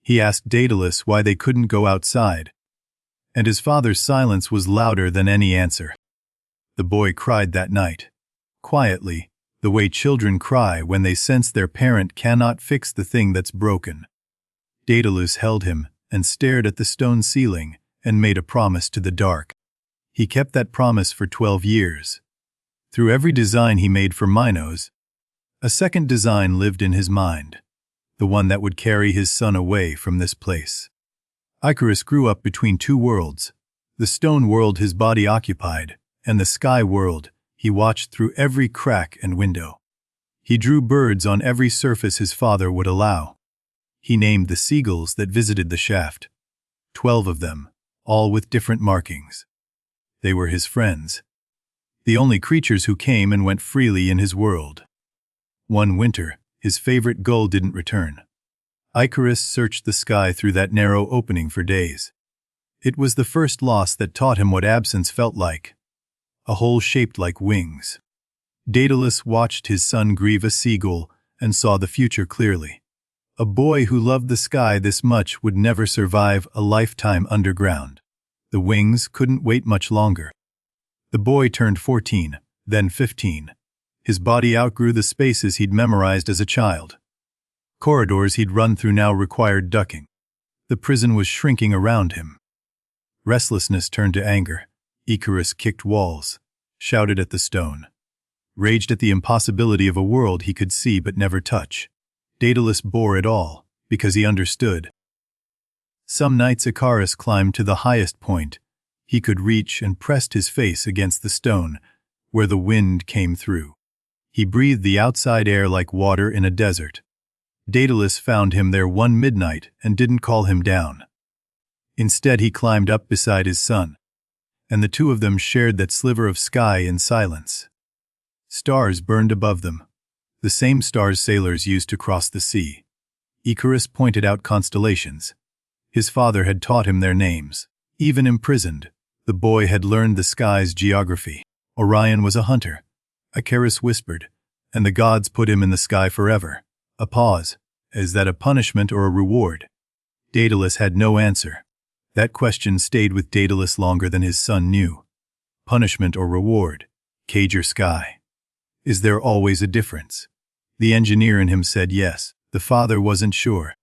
He asked Daedalus why they couldn't go outside, and his father's silence was louder than any answer. The boy cried that night, quietly, the way children cry when they sense their parent cannot fix the thing that's broken. Daedalus held him and stared at the stone ceiling and made a promise to the dark. He kept that promise for 12 years. Through every design he made for Minos, a second design lived in his mind, the one that would carry his son away from this place. Icarus grew up between 2 worlds, the stone world his body occupied, and the sky world he watched through every crack and window. He drew birds on every surface his father would allow. He named the seagulls that visited the shaft, 12 of them, all with different markings. They were his friends, the only creatures who came and went freely in his world. One winter, his favorite gull didn't return. Icarus searched the sky through that narrow opening for days. It was the first loss that taught him what absence felt like, a hole shaped like wings. Daedalus watched his son grieve a seagull and saw the future clearly. A boy who loved the sky this much would never survive a lifetime underground. The wings couldn't wait much longer. The boy turned 14, then 15. His body outgrew the spaces he'd memorized as a child. Corridors he'd run through now required ducking. The prison was shrinking around him. Restlessness turned to anger. Icarus kicked walls, shouted at the stone, raged at the impossibility of a world he could see but never touch. Daedalus bore it all, because he understood. Some nights Icarus climbed to the highest point he could reach and pressed his face against the stone, where the wind came through. He breathed the outside air like water in a desert. Daedalus found him there one midnight and didn't call him down. Instead he climbed up beside his son, and the two of them shared that sliver of sky in silence. Stars burned above them, the same stars sailors used to cross the sea. Icarus pointed out constellations. His father had taught him their names. Even imprisoned, the boy had learned the sky's geography. Orion was a hunter, Icarus whispered, and the gods put him in the sky forever. A pause. Is that a punishment or a reward? Daedalus had no answer. That question stayed with Daedalus longer than his son knew. Punishment or reward? Cage or sky? Is there always a difference? The engineer in him said yes. The father wasn't sure.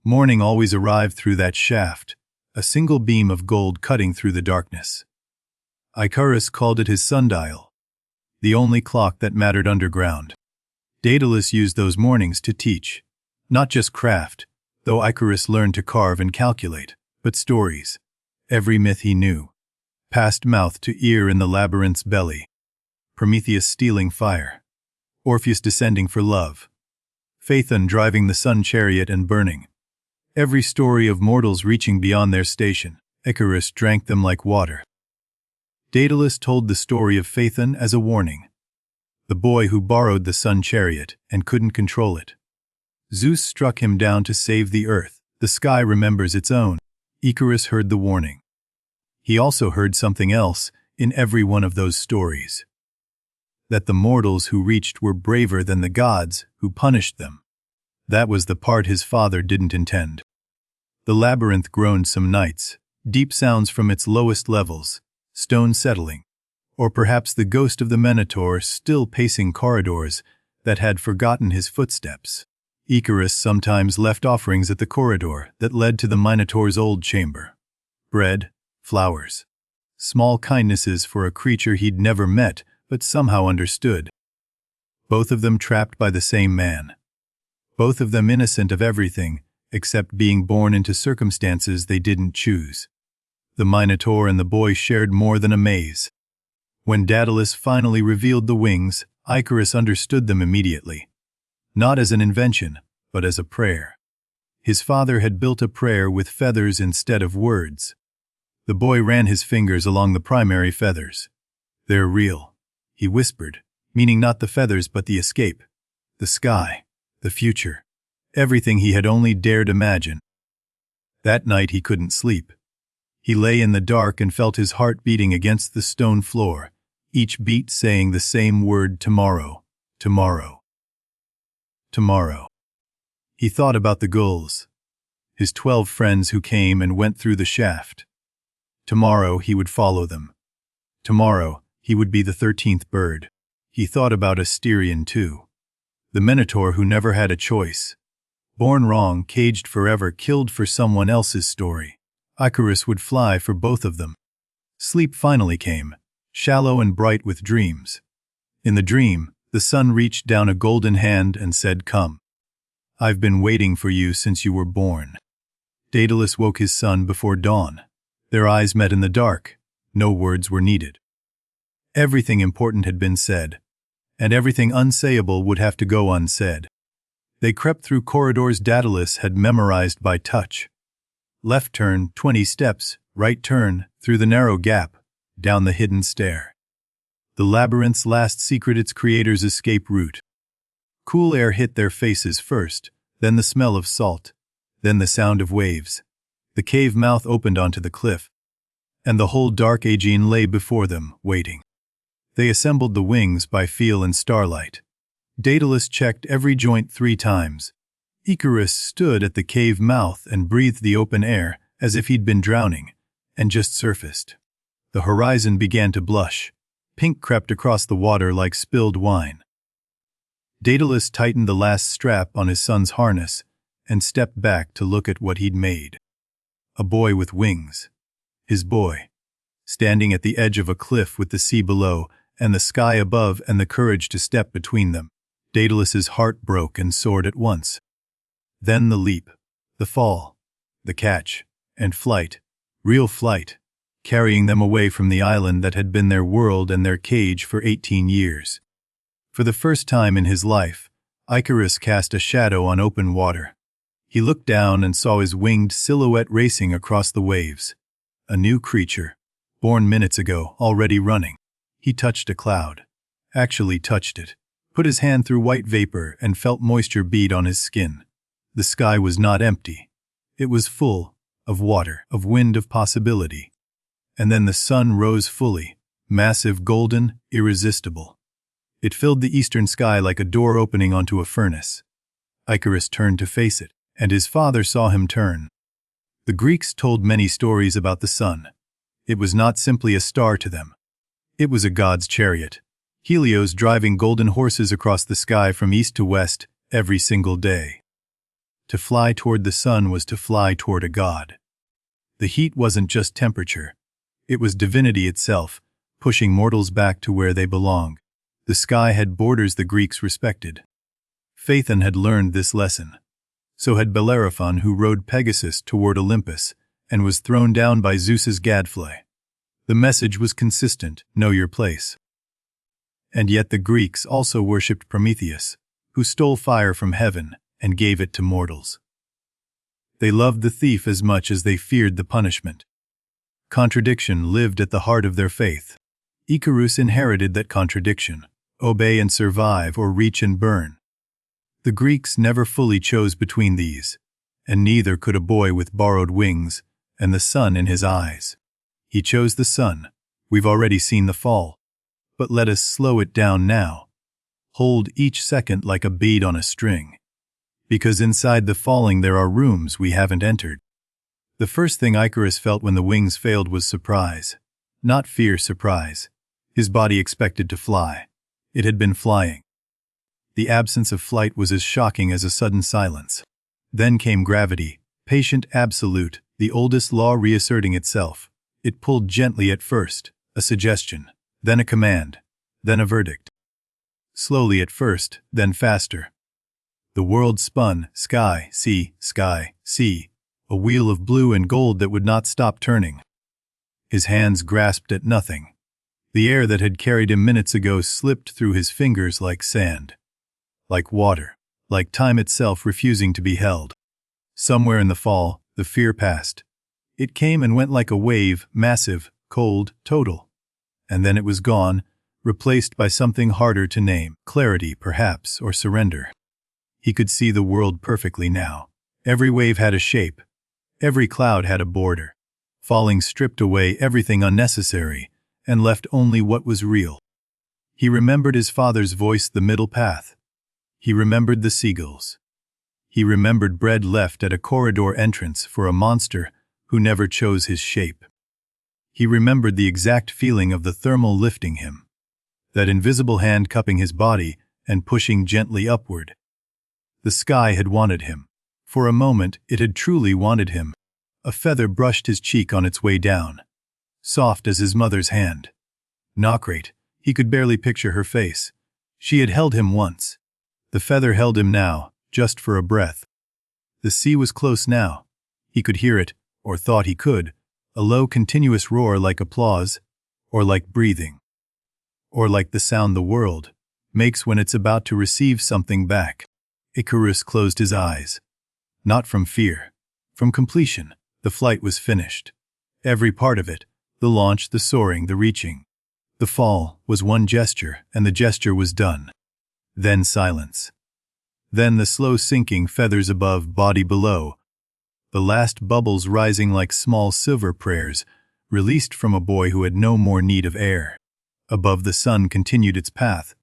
Morning always arrived through that shaft, a single beam of gold cutting through the darkness. Icarus called it his sundial, the only clock that mattered underground. Daedalus used those mornings to teach, not just craft, though Icarus learned to carve and calculate, but stories. Every myth he knew, passed mouth to ear in the labyrinth's belly. Prometheus stealing fire, Orpheus descending for love, Phaethon driving the sun chariot and burning. Every story of mortals reaching beyond their station, Icarus drank them like water. Daedalus told the story of Phaethon as a warning. The boy who borrowed the sun chariot and couldn't control it. Zeus struck him down to save the earth. The sky remembers its own. Icarus heard the warning. He also heard something else in every one of those stories. That the mortals who reached were braver than the gods who punished them. That was the part his father didn't intend. The labyrinth groaned some nights, deep sounds from its lowest levels, stone settling, or perhaps the ghost of the Minotaur still pacing corridors that had forgotten his footsteps. Icarus sometimes left offerings at the corridor that led to the Minotaur's old chamber. Bread, flowers, small kindnesses for a creature he'd never met but somehow understood. Both of them trapped by the same man. Both of them innocent of everything except being born into circumstances they didn't choose. The Minotaur and the boy shared more than a maze. When Daedalus finally revealed the wings, Icarus understood them immediately. Not as an invention, but as a prayer. His father had built a prayer with feathers instead of words. The boy ran his fingers along the primary feathers. "They're real," he whispered, meaning not the feathers but the escape, the sky, the future, everything he had only dared imagine. That night he couldn't sleep. He lay in the dark and felt his heart beating against the stone floor, each beat saying the same word: tomorrow, tomorrow, tomorrow. He thought about the gulls, his 12 friends who came and went through the shaft. Tomorrow he would follow them. Tomorrow he would be the 13th bird. He thought about Asterion too, the Minotaur who never had a choice. Born wrong, caged forever, killed for someone else's story. Icarus would fly for both of them. Sleep finally came, shallow and bright with dreams. In the dream, the sun reached down a golden hand and said, "Come. I've been waiting for you since you were born." Daedalus woke his son before dawn. Their eyes met in the dark. No words were needed. Everything important had been said, and everything unsayable would have to go unsaid. They crept through corridors Daedalus had memorized by touch. Left turn, 20 steps, right turn, through the narrow gap, down the hidden stair. The labyrinth's last secret, its creator's escape route. Cool air hit their faces first, then the smell of salt, then the sound of waves. The cave mouth opened onto the cliff, and the whole dark Aegean lay before them, waiting. They assembled the wings by feel and starlight. Daedalus checked every joint 3 times. Icarus stood at the cave mouth and breathed the open air as if he'd been drowning, and just surfaced. The horizon began to blush. Pink crept across the water like spilled wine. Daedalus tightened the last strap on his son's harness and stepped back to look at what he'd made. A boy with wings. His boy, standing at the edge of a cliff with the sea below and the sky above and the courage to step between them. Daedalus's heart broke and soared at once. Then the leap, the fall, the catch, and flight, real flight, carrying them away from the island that had been their world and their cage for 18 years. For the first time in his life, Icarus cast a shadow on open water. He looked down and saw his winged silhouette racing across the waves. A new creature, born minutes ago, already running. He touched a cloud. Actually touched it. Put his hand through white vapor and felt moisture bead on his skin. The sky was not empty. It was full of water, of wind, of possibility. And then the sun rose fully, massive, golden, irresistible. It filled the eastern sky like a door opening onto a furnace. Icarus turned to face it, and his father saw him turn. The Greeks told many stories about the sun. It was not simply a star to them. It was a god's chariot, Helios driving golden horses across the sky from east to west every single day. To fly toward the sun was to fly toward a god. The heat wasn't just temperature. It was divinity itself, pushing mortals back to where they belong. The sky had borders the Greeks respected. Phaethon had learned this lesson. So had Bellerophon, who rode Pegasus toward Olympus and was thrown down by Zeus's gadfly. The message was consistent: know your place. And yet the Greeks also worshipped Prometheus, who stole fire from heaven and gave it to mortals. They loved the thief as much as they feared the punishment. Contradiction lived at the heart of their faith. Icarus inherited that contradiction: obey and survive, or reach and burn. The Greeks never fully chose between these, and neither could a boy with borrowed wings and the sun in his eyes. He chose the sun. We've already seen the fall. But let us slow it down now. Hold each second like a bead on a string. Because inside the falling there are rooms we haven't entered. The first thing Icarus felt when the wings failed was surprise. Not fear, surprise. His body expected to fly. It had been flying. The absence of flight was as shocking as a sudden silence. Then came gravity, patient, absolute, the oldest law reasserting itself. It pulled gently at first, a suggestion, then a command, then a verdict. Slowly at first, then faster. The world spun, sky, sea, a wheel of blue and gold that would not stop turning. His hands grasped at nothing. The air that had carried him minutes ago slipped through his fingers like sand. Like water, like time itself refusing to be held. Somewhere in the fall, the fear passed. It came and went like a wave, massive, cold, total. And then it was gone, replaced by something harder to name, clarity perhaps, or surrender. He could see the world perfectly now. Every wave had a shape. Every cloud had a border. Falling stripped away everything unnecessary, and left only what was real. He remembered his father's voice, the middle path. He remembered the seagulls. He remembered bread left at a corridor entrance for a monster who never chose his shape. He remembered the exact feeling of the thermal lifting him, that invisible hand cupping his body and pushing gently upward. The sky had wanted him. For a moment, it had truly wanted him. A feather brushed his cheek on its way down, soft as his mother's hand. Nocrate, he could barely picture her face. She had held him once. The feather held him now, just for a breath. The sea was close now. He could hear it, or thought he could, a low continuous roar like applause, or like breathing, or like the sound the world makes when it's about to receive something back. Icarus closed his eyes. Not from fear, from completion. The flight was finished. Every part of it, the launch, the soaring, the reaching. The fall was one gesture, and the gesture was done. Then silence. Then the slow sinking, feathers above, body below. The last bubbles rising like small silver prayers, released from a boy who had no more need of air. Above, the sun continued its path.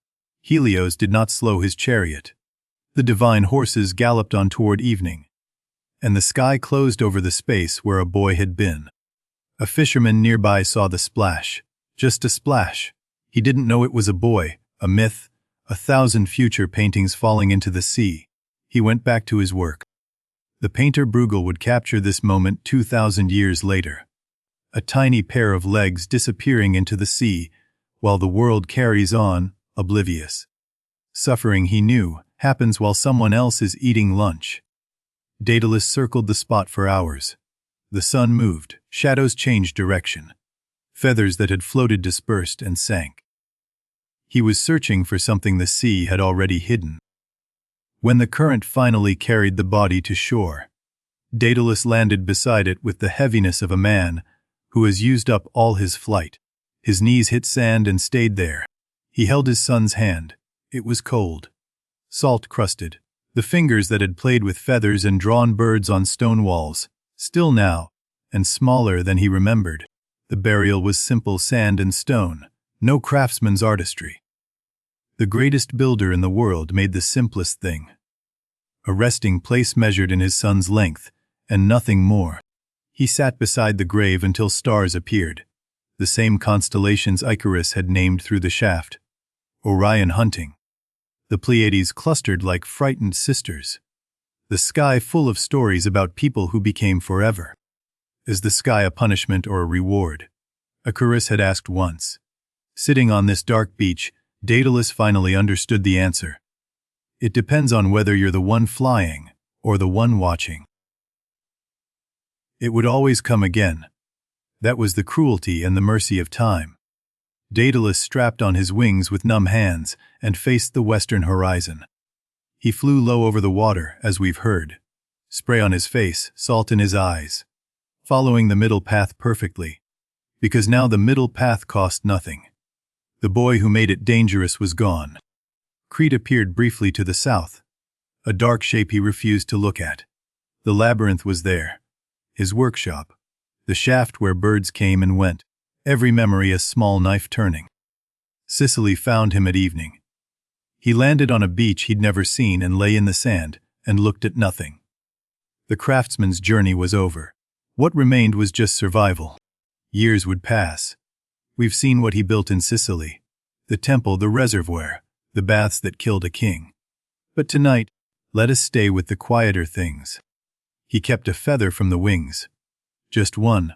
Helios did not slow his chariot. The divine horses galloped on toward evening. And the sky closed over the space where a boy had been. A fisherman nearby saw the splash. Just a splash. He didn't know it was a boy, a myth, 1,000 future paintings falling into the sea. He went back to his work. The painter Bruegel would capture this moment 2,000 years later. A tiny pair of legs disappearing into the sea, while the world carries on, oblivious. Suffering, he knew, happens while someone else is eating lunch. Daedalus circled the spot for hours. The sun moved, shadows changed direction. Feathers that had floated dispersed and sank. He was searching for something the sea had already hidden. When the current finally carried the body to shore, Daedalus landed beside it with the heaviness of a man who has used up all his flight. His knees hit sand and stayed there. He held his son's hand. It was cold, salt-crusted. The fingers that had played with feathers and drawn birds on stone walls, still now, and smaller than he remembered. The burial was simple sand and stone, no craftsman's artistry. The greatest builder in the world made the simplest thing. A resting place measured in his son's length, and nothing more. He sat beside the grave until stars appeared, the same constellations Icarus had named through the shaft. Orion hunting. The Pleiades clustered like frightened sisters. The sky full of stories about people who became forever. Is the sky a punishment or a reward? Icarus had asked once. Sitting on this dark beach, Daedalus finally understood the answer. It depends on whether you're the one flying or the one watching. It would always come again. That was the cruelty and the mercy of time. Daedalus strapped on his wings with numb hands and faced the western horizon. He flew low over the water, as we've heard. Spray on his face, salt in his eyes. Following the middle path perfectly. Because now the middle path cost nothing. The boy who made it dangerous was gone. Crete appeared briefly to the south. A dark shape he refused to look at. The labyrinth was there. His workshop. The shaft where birds came and went. Every memory a small knife turning. Sicily found him at evening. He landed on a beach he'd never seen and lay in the sand and looked at nothing. The craftsman's journey was over. What remained was just survival. Years would pass. We've seen what he built in Sicily. The temple, the reservoir, the baths that killed a king. But tonight, let us stay with the quieter things. He kept a feather from the wings. Just one.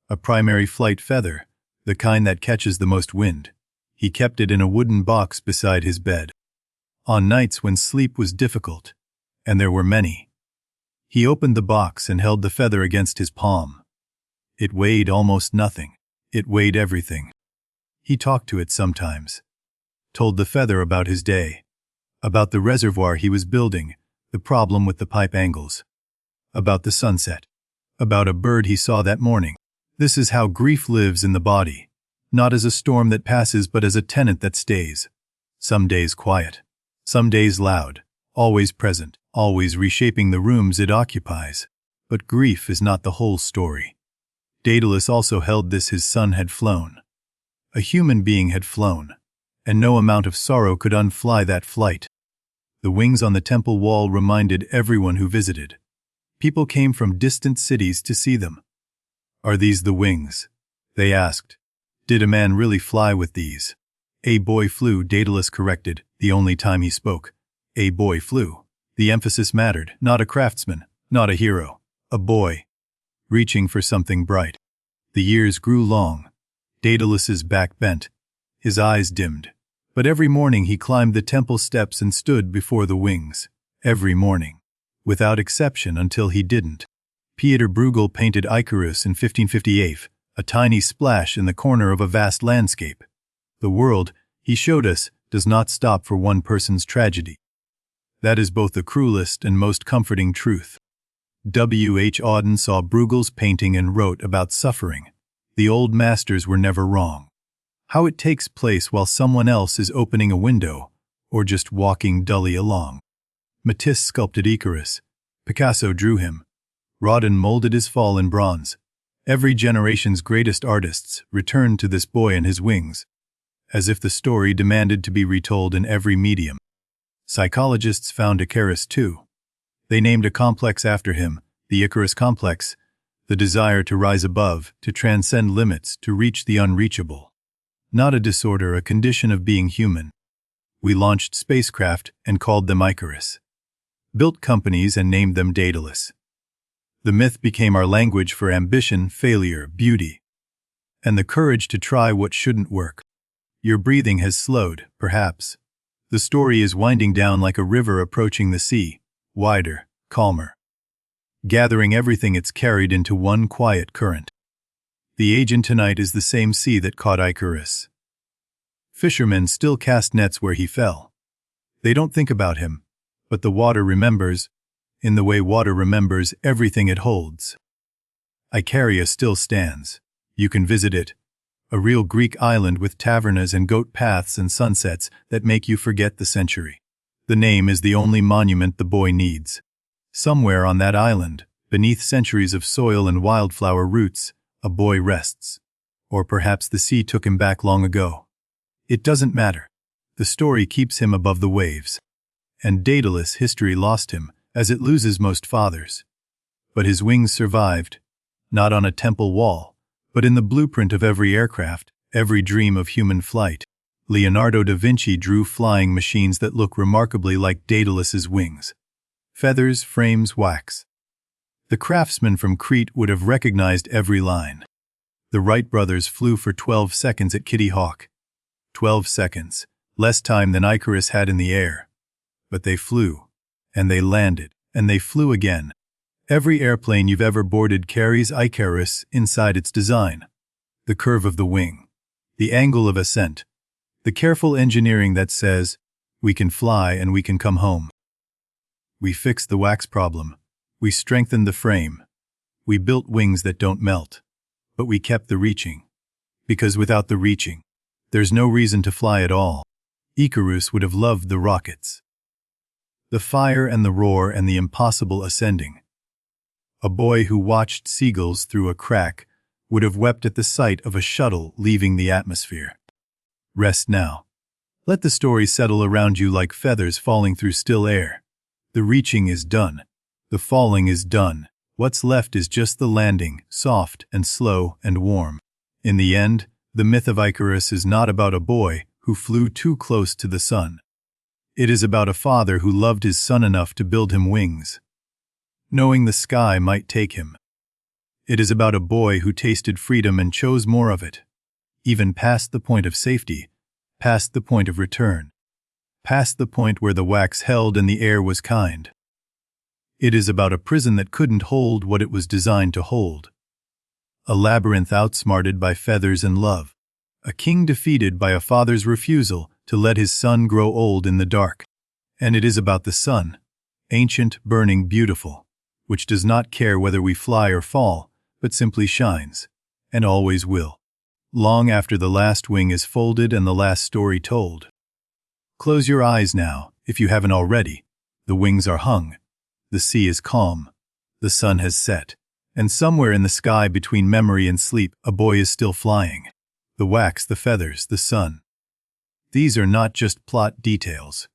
A primary flight feather, the kind that catches the most wind. He kept it in a wooden box beside his bed. On nights when sleep was difficult, and there were many, he opened the box and held the feather against his palm. It weighed almost nothing. It weighed everything. He talked to it sometimes. Told the feather about his day. About the reservoir he was building, the problem with the pipe angles. About the sunset. About a bird he saw that morning. This is how grief lives in the body. Not as a storm that passes, but as a tenant that stays. Some days quiet. Some days loud. Always present. Always reshaping the rooms it occupies. But grief is not the whole story. Daedalus also held this: his son had flown. A human being had flown, and no amount of sorrow could unfly that flight. The wings on the temple wall reminded everyone who visited. People came from distant cities to see them. "Are these the wings?" they asked. "Did a man really fly with these?" "A boy flew," Daedalus corrected, the only time he spoke. A boy flew. The emphasis mattered. Not a craftsman, not a hero. A boy. Reaching for something bright. The years grew long. Daedalus's back bent. His eyes dimmed. But every morning he climbed the temple steps and stood before the wings. Every morning. Without exception, until he didn't. Pieter Bruegel painted Icarus in 1558, a tiny splash in the corner of a vast landscape. The world, he showed us, does not stop for one person's tragedy. That is both the cruelest and most comforting truth. W. H. Auden saw Bruegel's painting and wrote about suffering. The old masters were never wrong. How it takes place while someone else is opening a window, or just walking dully along. Matisse sculpted Icarus. Picasso drew him. Rodin molded his fall in bronze. Every generation's greatest artists returned to this boy and his wings, as if the story demanded to be retold in every medium. Psychologists found Icarus too. They named a complex after him, the Icarus complex, the desire to rise above, to transcend limits, to reach the unreachable. Not a disorder, a condition of being human. We launched spacecraft and called them Icarus. Built companies and named them Daedalus. The myth became our language for ambition, failure, beauty, and the courage to try what shouldn't work. Your breathing has slowed, perhaps. The story is winding down like a river approaching the sea, wider, calmer, gathering everything it's carried into one quiet current. The agent tonight is the same sea that caught Icarus. Fishermen still cast nets where he fell. They don't think about him, but the water remembers, in the way water remembers everything it holds. Icarus still stands. You can visit it. A real Greek island with tavernas and goat paths and sunsets that make you forget the century. The name is the only monument the boy needs. Somewhere on that island, beneath centuries of soil and wildflower roots, a boy rests. Or perhaps the sea took him back long ago. It doesn't matter. The story keeps him above the waves. And Daedalus' history lost him, as it loses most fathers. But his wings survived, not on a temple wall, but in the blueprint of every aircraft, every dream of human flight. Leonardo da Vinci drew flying machines that look remarkably like Daedalus's wings. Feathers, frames, wax. The craftsman from Crete would have recognized every line. The Wright brothers flew for 12 seconds at Kitty Hawk. 12 seconds, less time than Icarus had in the air. But they flew, and they landed, and they flew again. Every airplane you've ever boarded carries Icarus inside its design. The curve of the wing, the angle of ascent, the careful engineering that says, we can fly and we can come home. We fixed the wax problem. We strengthened the frame. We built wings that don't melt. But we kept the reaching. Because without the reaching, there's no reason to fly at all. Icarus would have loved the rockets. The fire and the roar and the impossible ascending. A boy who watched seagulls through a crack would have wept at the sight of a shuttle leaving the atmosphere. Rest now. Let the story settle around you like feathers falling through still air. The reaching is done. The falling is done. What's left is just the landing, soft and slow and warm. In the end, the myth of Icarus is not about a boy who flew too close to the sun. It is about a father who loved his son enough to build him wings, knowing the sky might take him. It is about a boy who tasted freedom and chose more of it, even past the point of safety, past the point of return, past the point where the wax held and the air was kind. It is about a prison that couldn't hold what it was designed to hold, a labyrinth outsmarted by feathers and love, a king defeated by a father's refusal to let his son grow old in the dark. And it is about the sun, ancient, burning, beautiful, which does not care whether we fly or fall, but simply shines, and always will, long after the last wing is folded and the last story told. Close your eyes now, if you haven't already. The wings are hung, the sea is calm, the sun has set, and somewhere in the sky between memory and sleep, a boy is still flying. The wax, the feathers, the sun. These are not just plot details.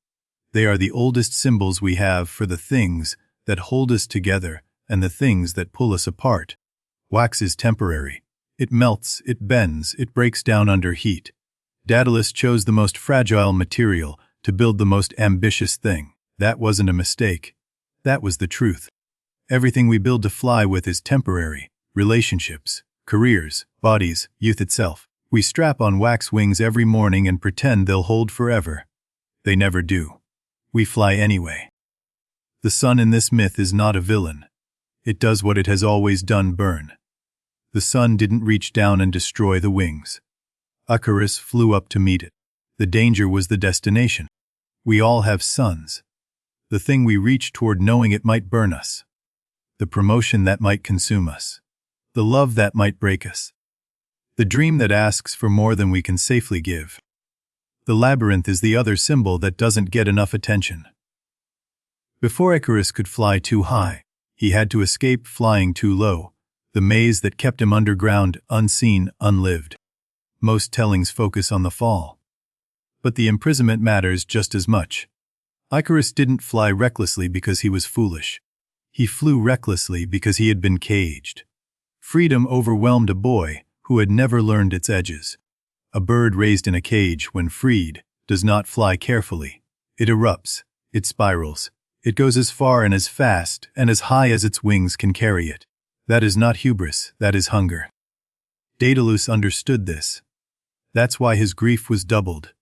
They are the oldest symbols we have for the things that hold us together and the things that pull us apart. Wax is temporary. It melts, it bends, it breaks down under heat. Daedalus chose the most fragile material to build the most ambitious thing. That wasn't a mistake. That was the truth. Everything we build to fly with is temporary. Relationships, careers, bodies, youth itself. We strap on wax wings every morning and pretend they'll hold forever. They never do. We fly anyway. The sun in this myth is not a villain. It does what it has always done, burn. The sun didn't reach down and destroy the wings. Icarus flew up to meet it. The danger was the destination. We all have suns. The thing we reach toward knowing it might burn us. The promotion that might consume us. The love that might break us. The dream that asks for more than we can safely give. The labyrinth is the other symbol that doesn't get enough attention. Before Icarus could fly too high, he had to escape flying too low, the maze that kept him underground, unseen, unlived. Most tellings focus on the fall. But the imprisonment matters just as much. Icarus didn't fly recklessly because he was foolish. He flew recklessly because he had been caged. Freedom overwhelmed a boy who had never learned its edges. A bird raised in a cage, when freed, does not fly carefully. It erupts, it spirals, it goes as far and as fast and as high as its wings can carry it. That is not hubris, that is hunger. Daedalus understood this. That's why his grief was doubled.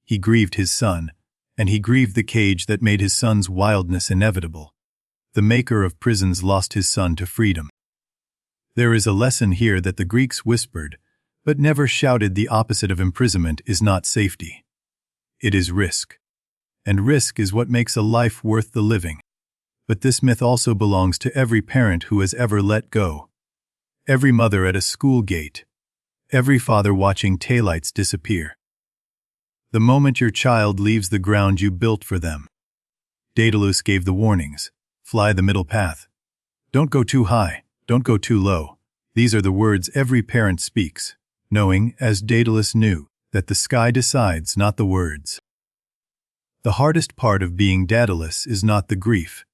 He grieved his son, and he grieved the cage that made his son's wildness inevitable. The maker of prisons lost his son to freedom. There is a lesson here that the Greeks whispered, but never shouted. The opposite of imprisonment is not safety. It is risk. And risk is what makes a life worth the living. But this myth also belongs to every parent who has ever let go. Every mother at a school gate. Every father watching taillights disappear. The moment your child leaves the ground you built for them. Daedalus gave the warnings. Fly the middle path. Don't go too high. Don't go too low. These are the words every parent speaks, knowing, as Daedalus knew, that the sky decides, not the words. The hardest part of being Daedalus is not the grief.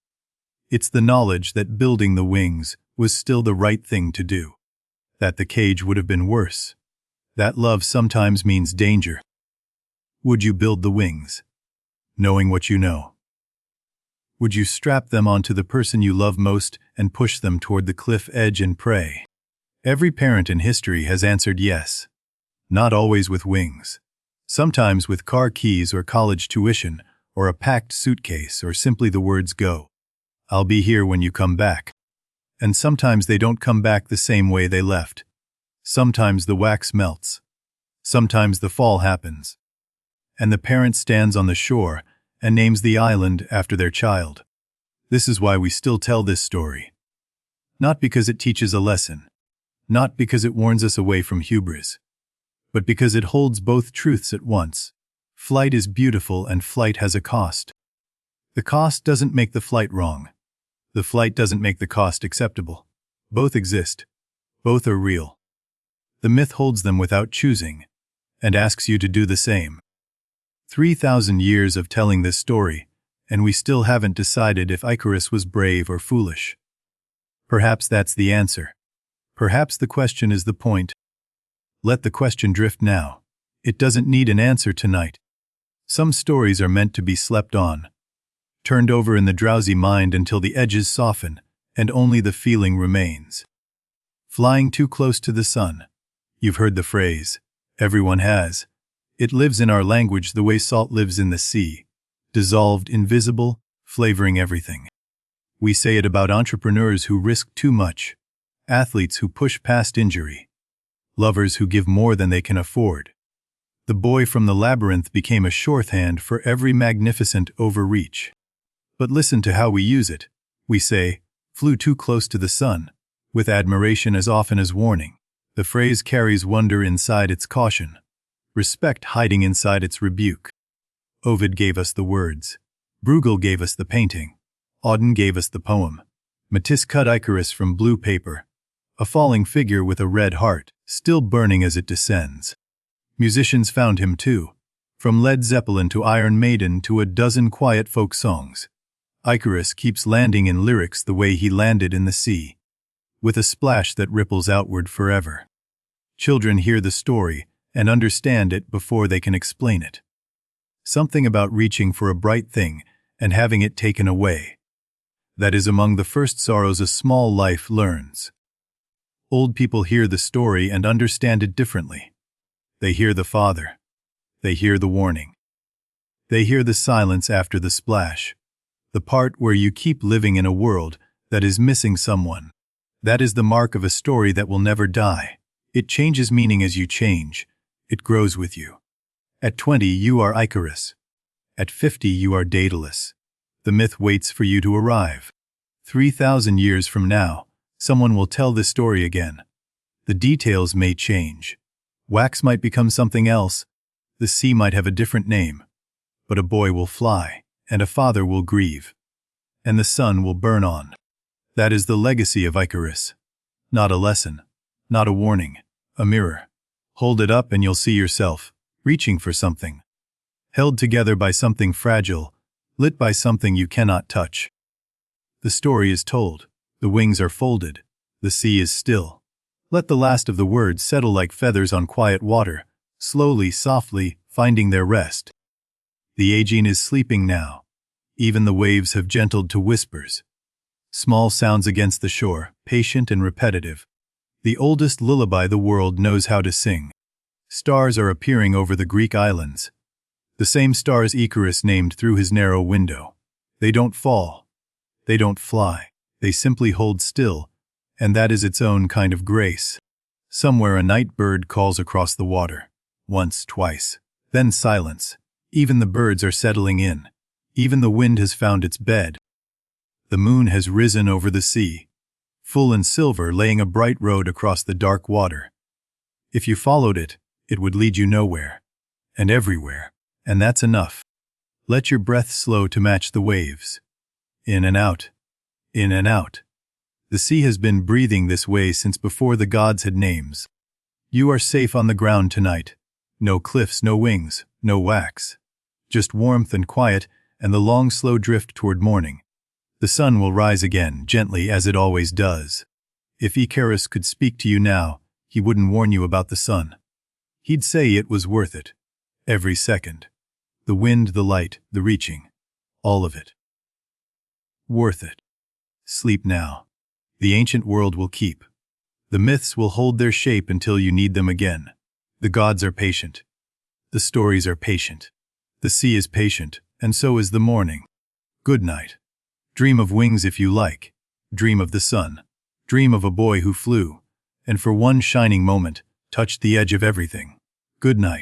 It's the knowledge that building the wings was still the right thing to do. That the cage would have been worse. That love sometimes means danger. Would you build the wings, knowing what you know? Would you strap them onto the person you love most and push them toward the cliff edge and pray? Every parent in history has answered yes. Not always with wings. Sometimes with car keys or college tuition, or a packed suitcase, or simply the words go. I'll be here when you come back. And sometimes they don't come back the same way they left. Sometimes the wax melts. Sometimes the fall happens. And the parent stands on the shore and names the island after their child. This is why we still tell this story. Not because it teaches a lesson. Not because it warns us away from hubris. But because it holds both truths at once. Flight is beautiful and flight has a cost. The cost doesn't make the flight wrong. The flight doesn't make the cost acceptable. Both exist. Both are real. The myth holds them without choosing, and asks you to do the same. 3,000 years of telling this story, and we still haven't decided if Icarus was brave or foolish. Perhaps that's the answer. Perhaps the question is the point. Let the question drift now. It doesn't need an answer tonight. Some stories are meant to be slept on, turned over in the drowsy mind until the edges soften and only the feeling remains. Flying too close to the sun. You've heard the phrase. Everyone has. It lives in our language the way salt lives in the sea, dissolved, invisible, flavoring everything. We say it about entrepreneurs who risk too much, athletes who push past injury, lovers who give more than they can afford. The boy from the labyrinth became a shorthand for every magnificent overreach. But listen to how we use it. We say, flew too close to the sun, with admiration as often as warning. The phrase carries wonder inside its caution, respect hiding inside its rebuke. Ovid gave us the words. Bruegel gave us the painting. Auden gave us the poem. Matisse cut Icarus from blue paper, a falling figure with a red heart, still burning as it descends. Musicians found him too, from Led Zeppelin to Iron Maiden to a dozen quiet folk songs. Icarus keeps landing in lyrics the way he landed in the sea, with a splash that ripples outward forever. Children hear the story and understand it before they can explain it. Something about reaching for a bright thing and having it taken away. That is among the first sorrows a small life learns. Old people hear the story and understand it differently. They hear the father. They hear the warning. They hear the silence after the splash, the part where you keep living in a world that is missing someone. That is the mark of a story that will never die. It changes meaning as you change. It grows with you. At 20, you are Icarus. At 50, you are Daedalus. The myth waits for you to arrive. 3,000 years from now, someone will tell this story again. The details may change. Wax might become something else. The sea might have a different name. But a boy will fly, and a father will grieve. And the sun will burn on. That is the legacy of Icarus. Not a lesson. Not a warning. A mirror. Hold it up and you'll see yourself, reaching for something. Held together by something fragile, lit by something you cannot touch. The story is told. The wings are folded. The sea is still. Let the last of the words settle like feathers on quiet water, slowly, softly, finding their rest. The Aegean is sleeping now. Even the waves have gentled to whispers. Small sounds against the shore, patient and repetitive. The oldest lullaby the world knows how to sing. Stars are appearing over the Greek islands. The same stars Icarus named through his narrow window. They don't fall. They don't fly. They simply hold still, and that is its own kind of grace. Somewhere a night bird calls across the water. Once, twice. Then silence. Even the birds are settling in. Even the wind has found its bed. The moon has risen over the sea, full and silver, laying a bright road across the dark water. If you followed it, it would lead you nowhere, and everywhere, and that's enough. Let your breath slow to match the waves. In and out. In and out. The sea has been breathing this way since before the gods had names. You are safe on the ground tonight. No cliffs, no wings, no wax. Just warmth and quiet and the long slow drift toward morning. The sun will rise again, gently as it always does. If Icarus could speak to you now, he wouldn't warn you about the sun. He'd say it was worth it. Every second. The wind, the light, the reaching. All of it. Worth it. Sleep now. The ancient world will keep. The myths will hold their shape until you need them again. The gods are patient. The stories are patient. The sea is patient, and so is the morning. Good night. Dream of wings if you like. Dream of the sun. Dream of a boy who flew, and for one shining moment, touched the edge of everything. Good night.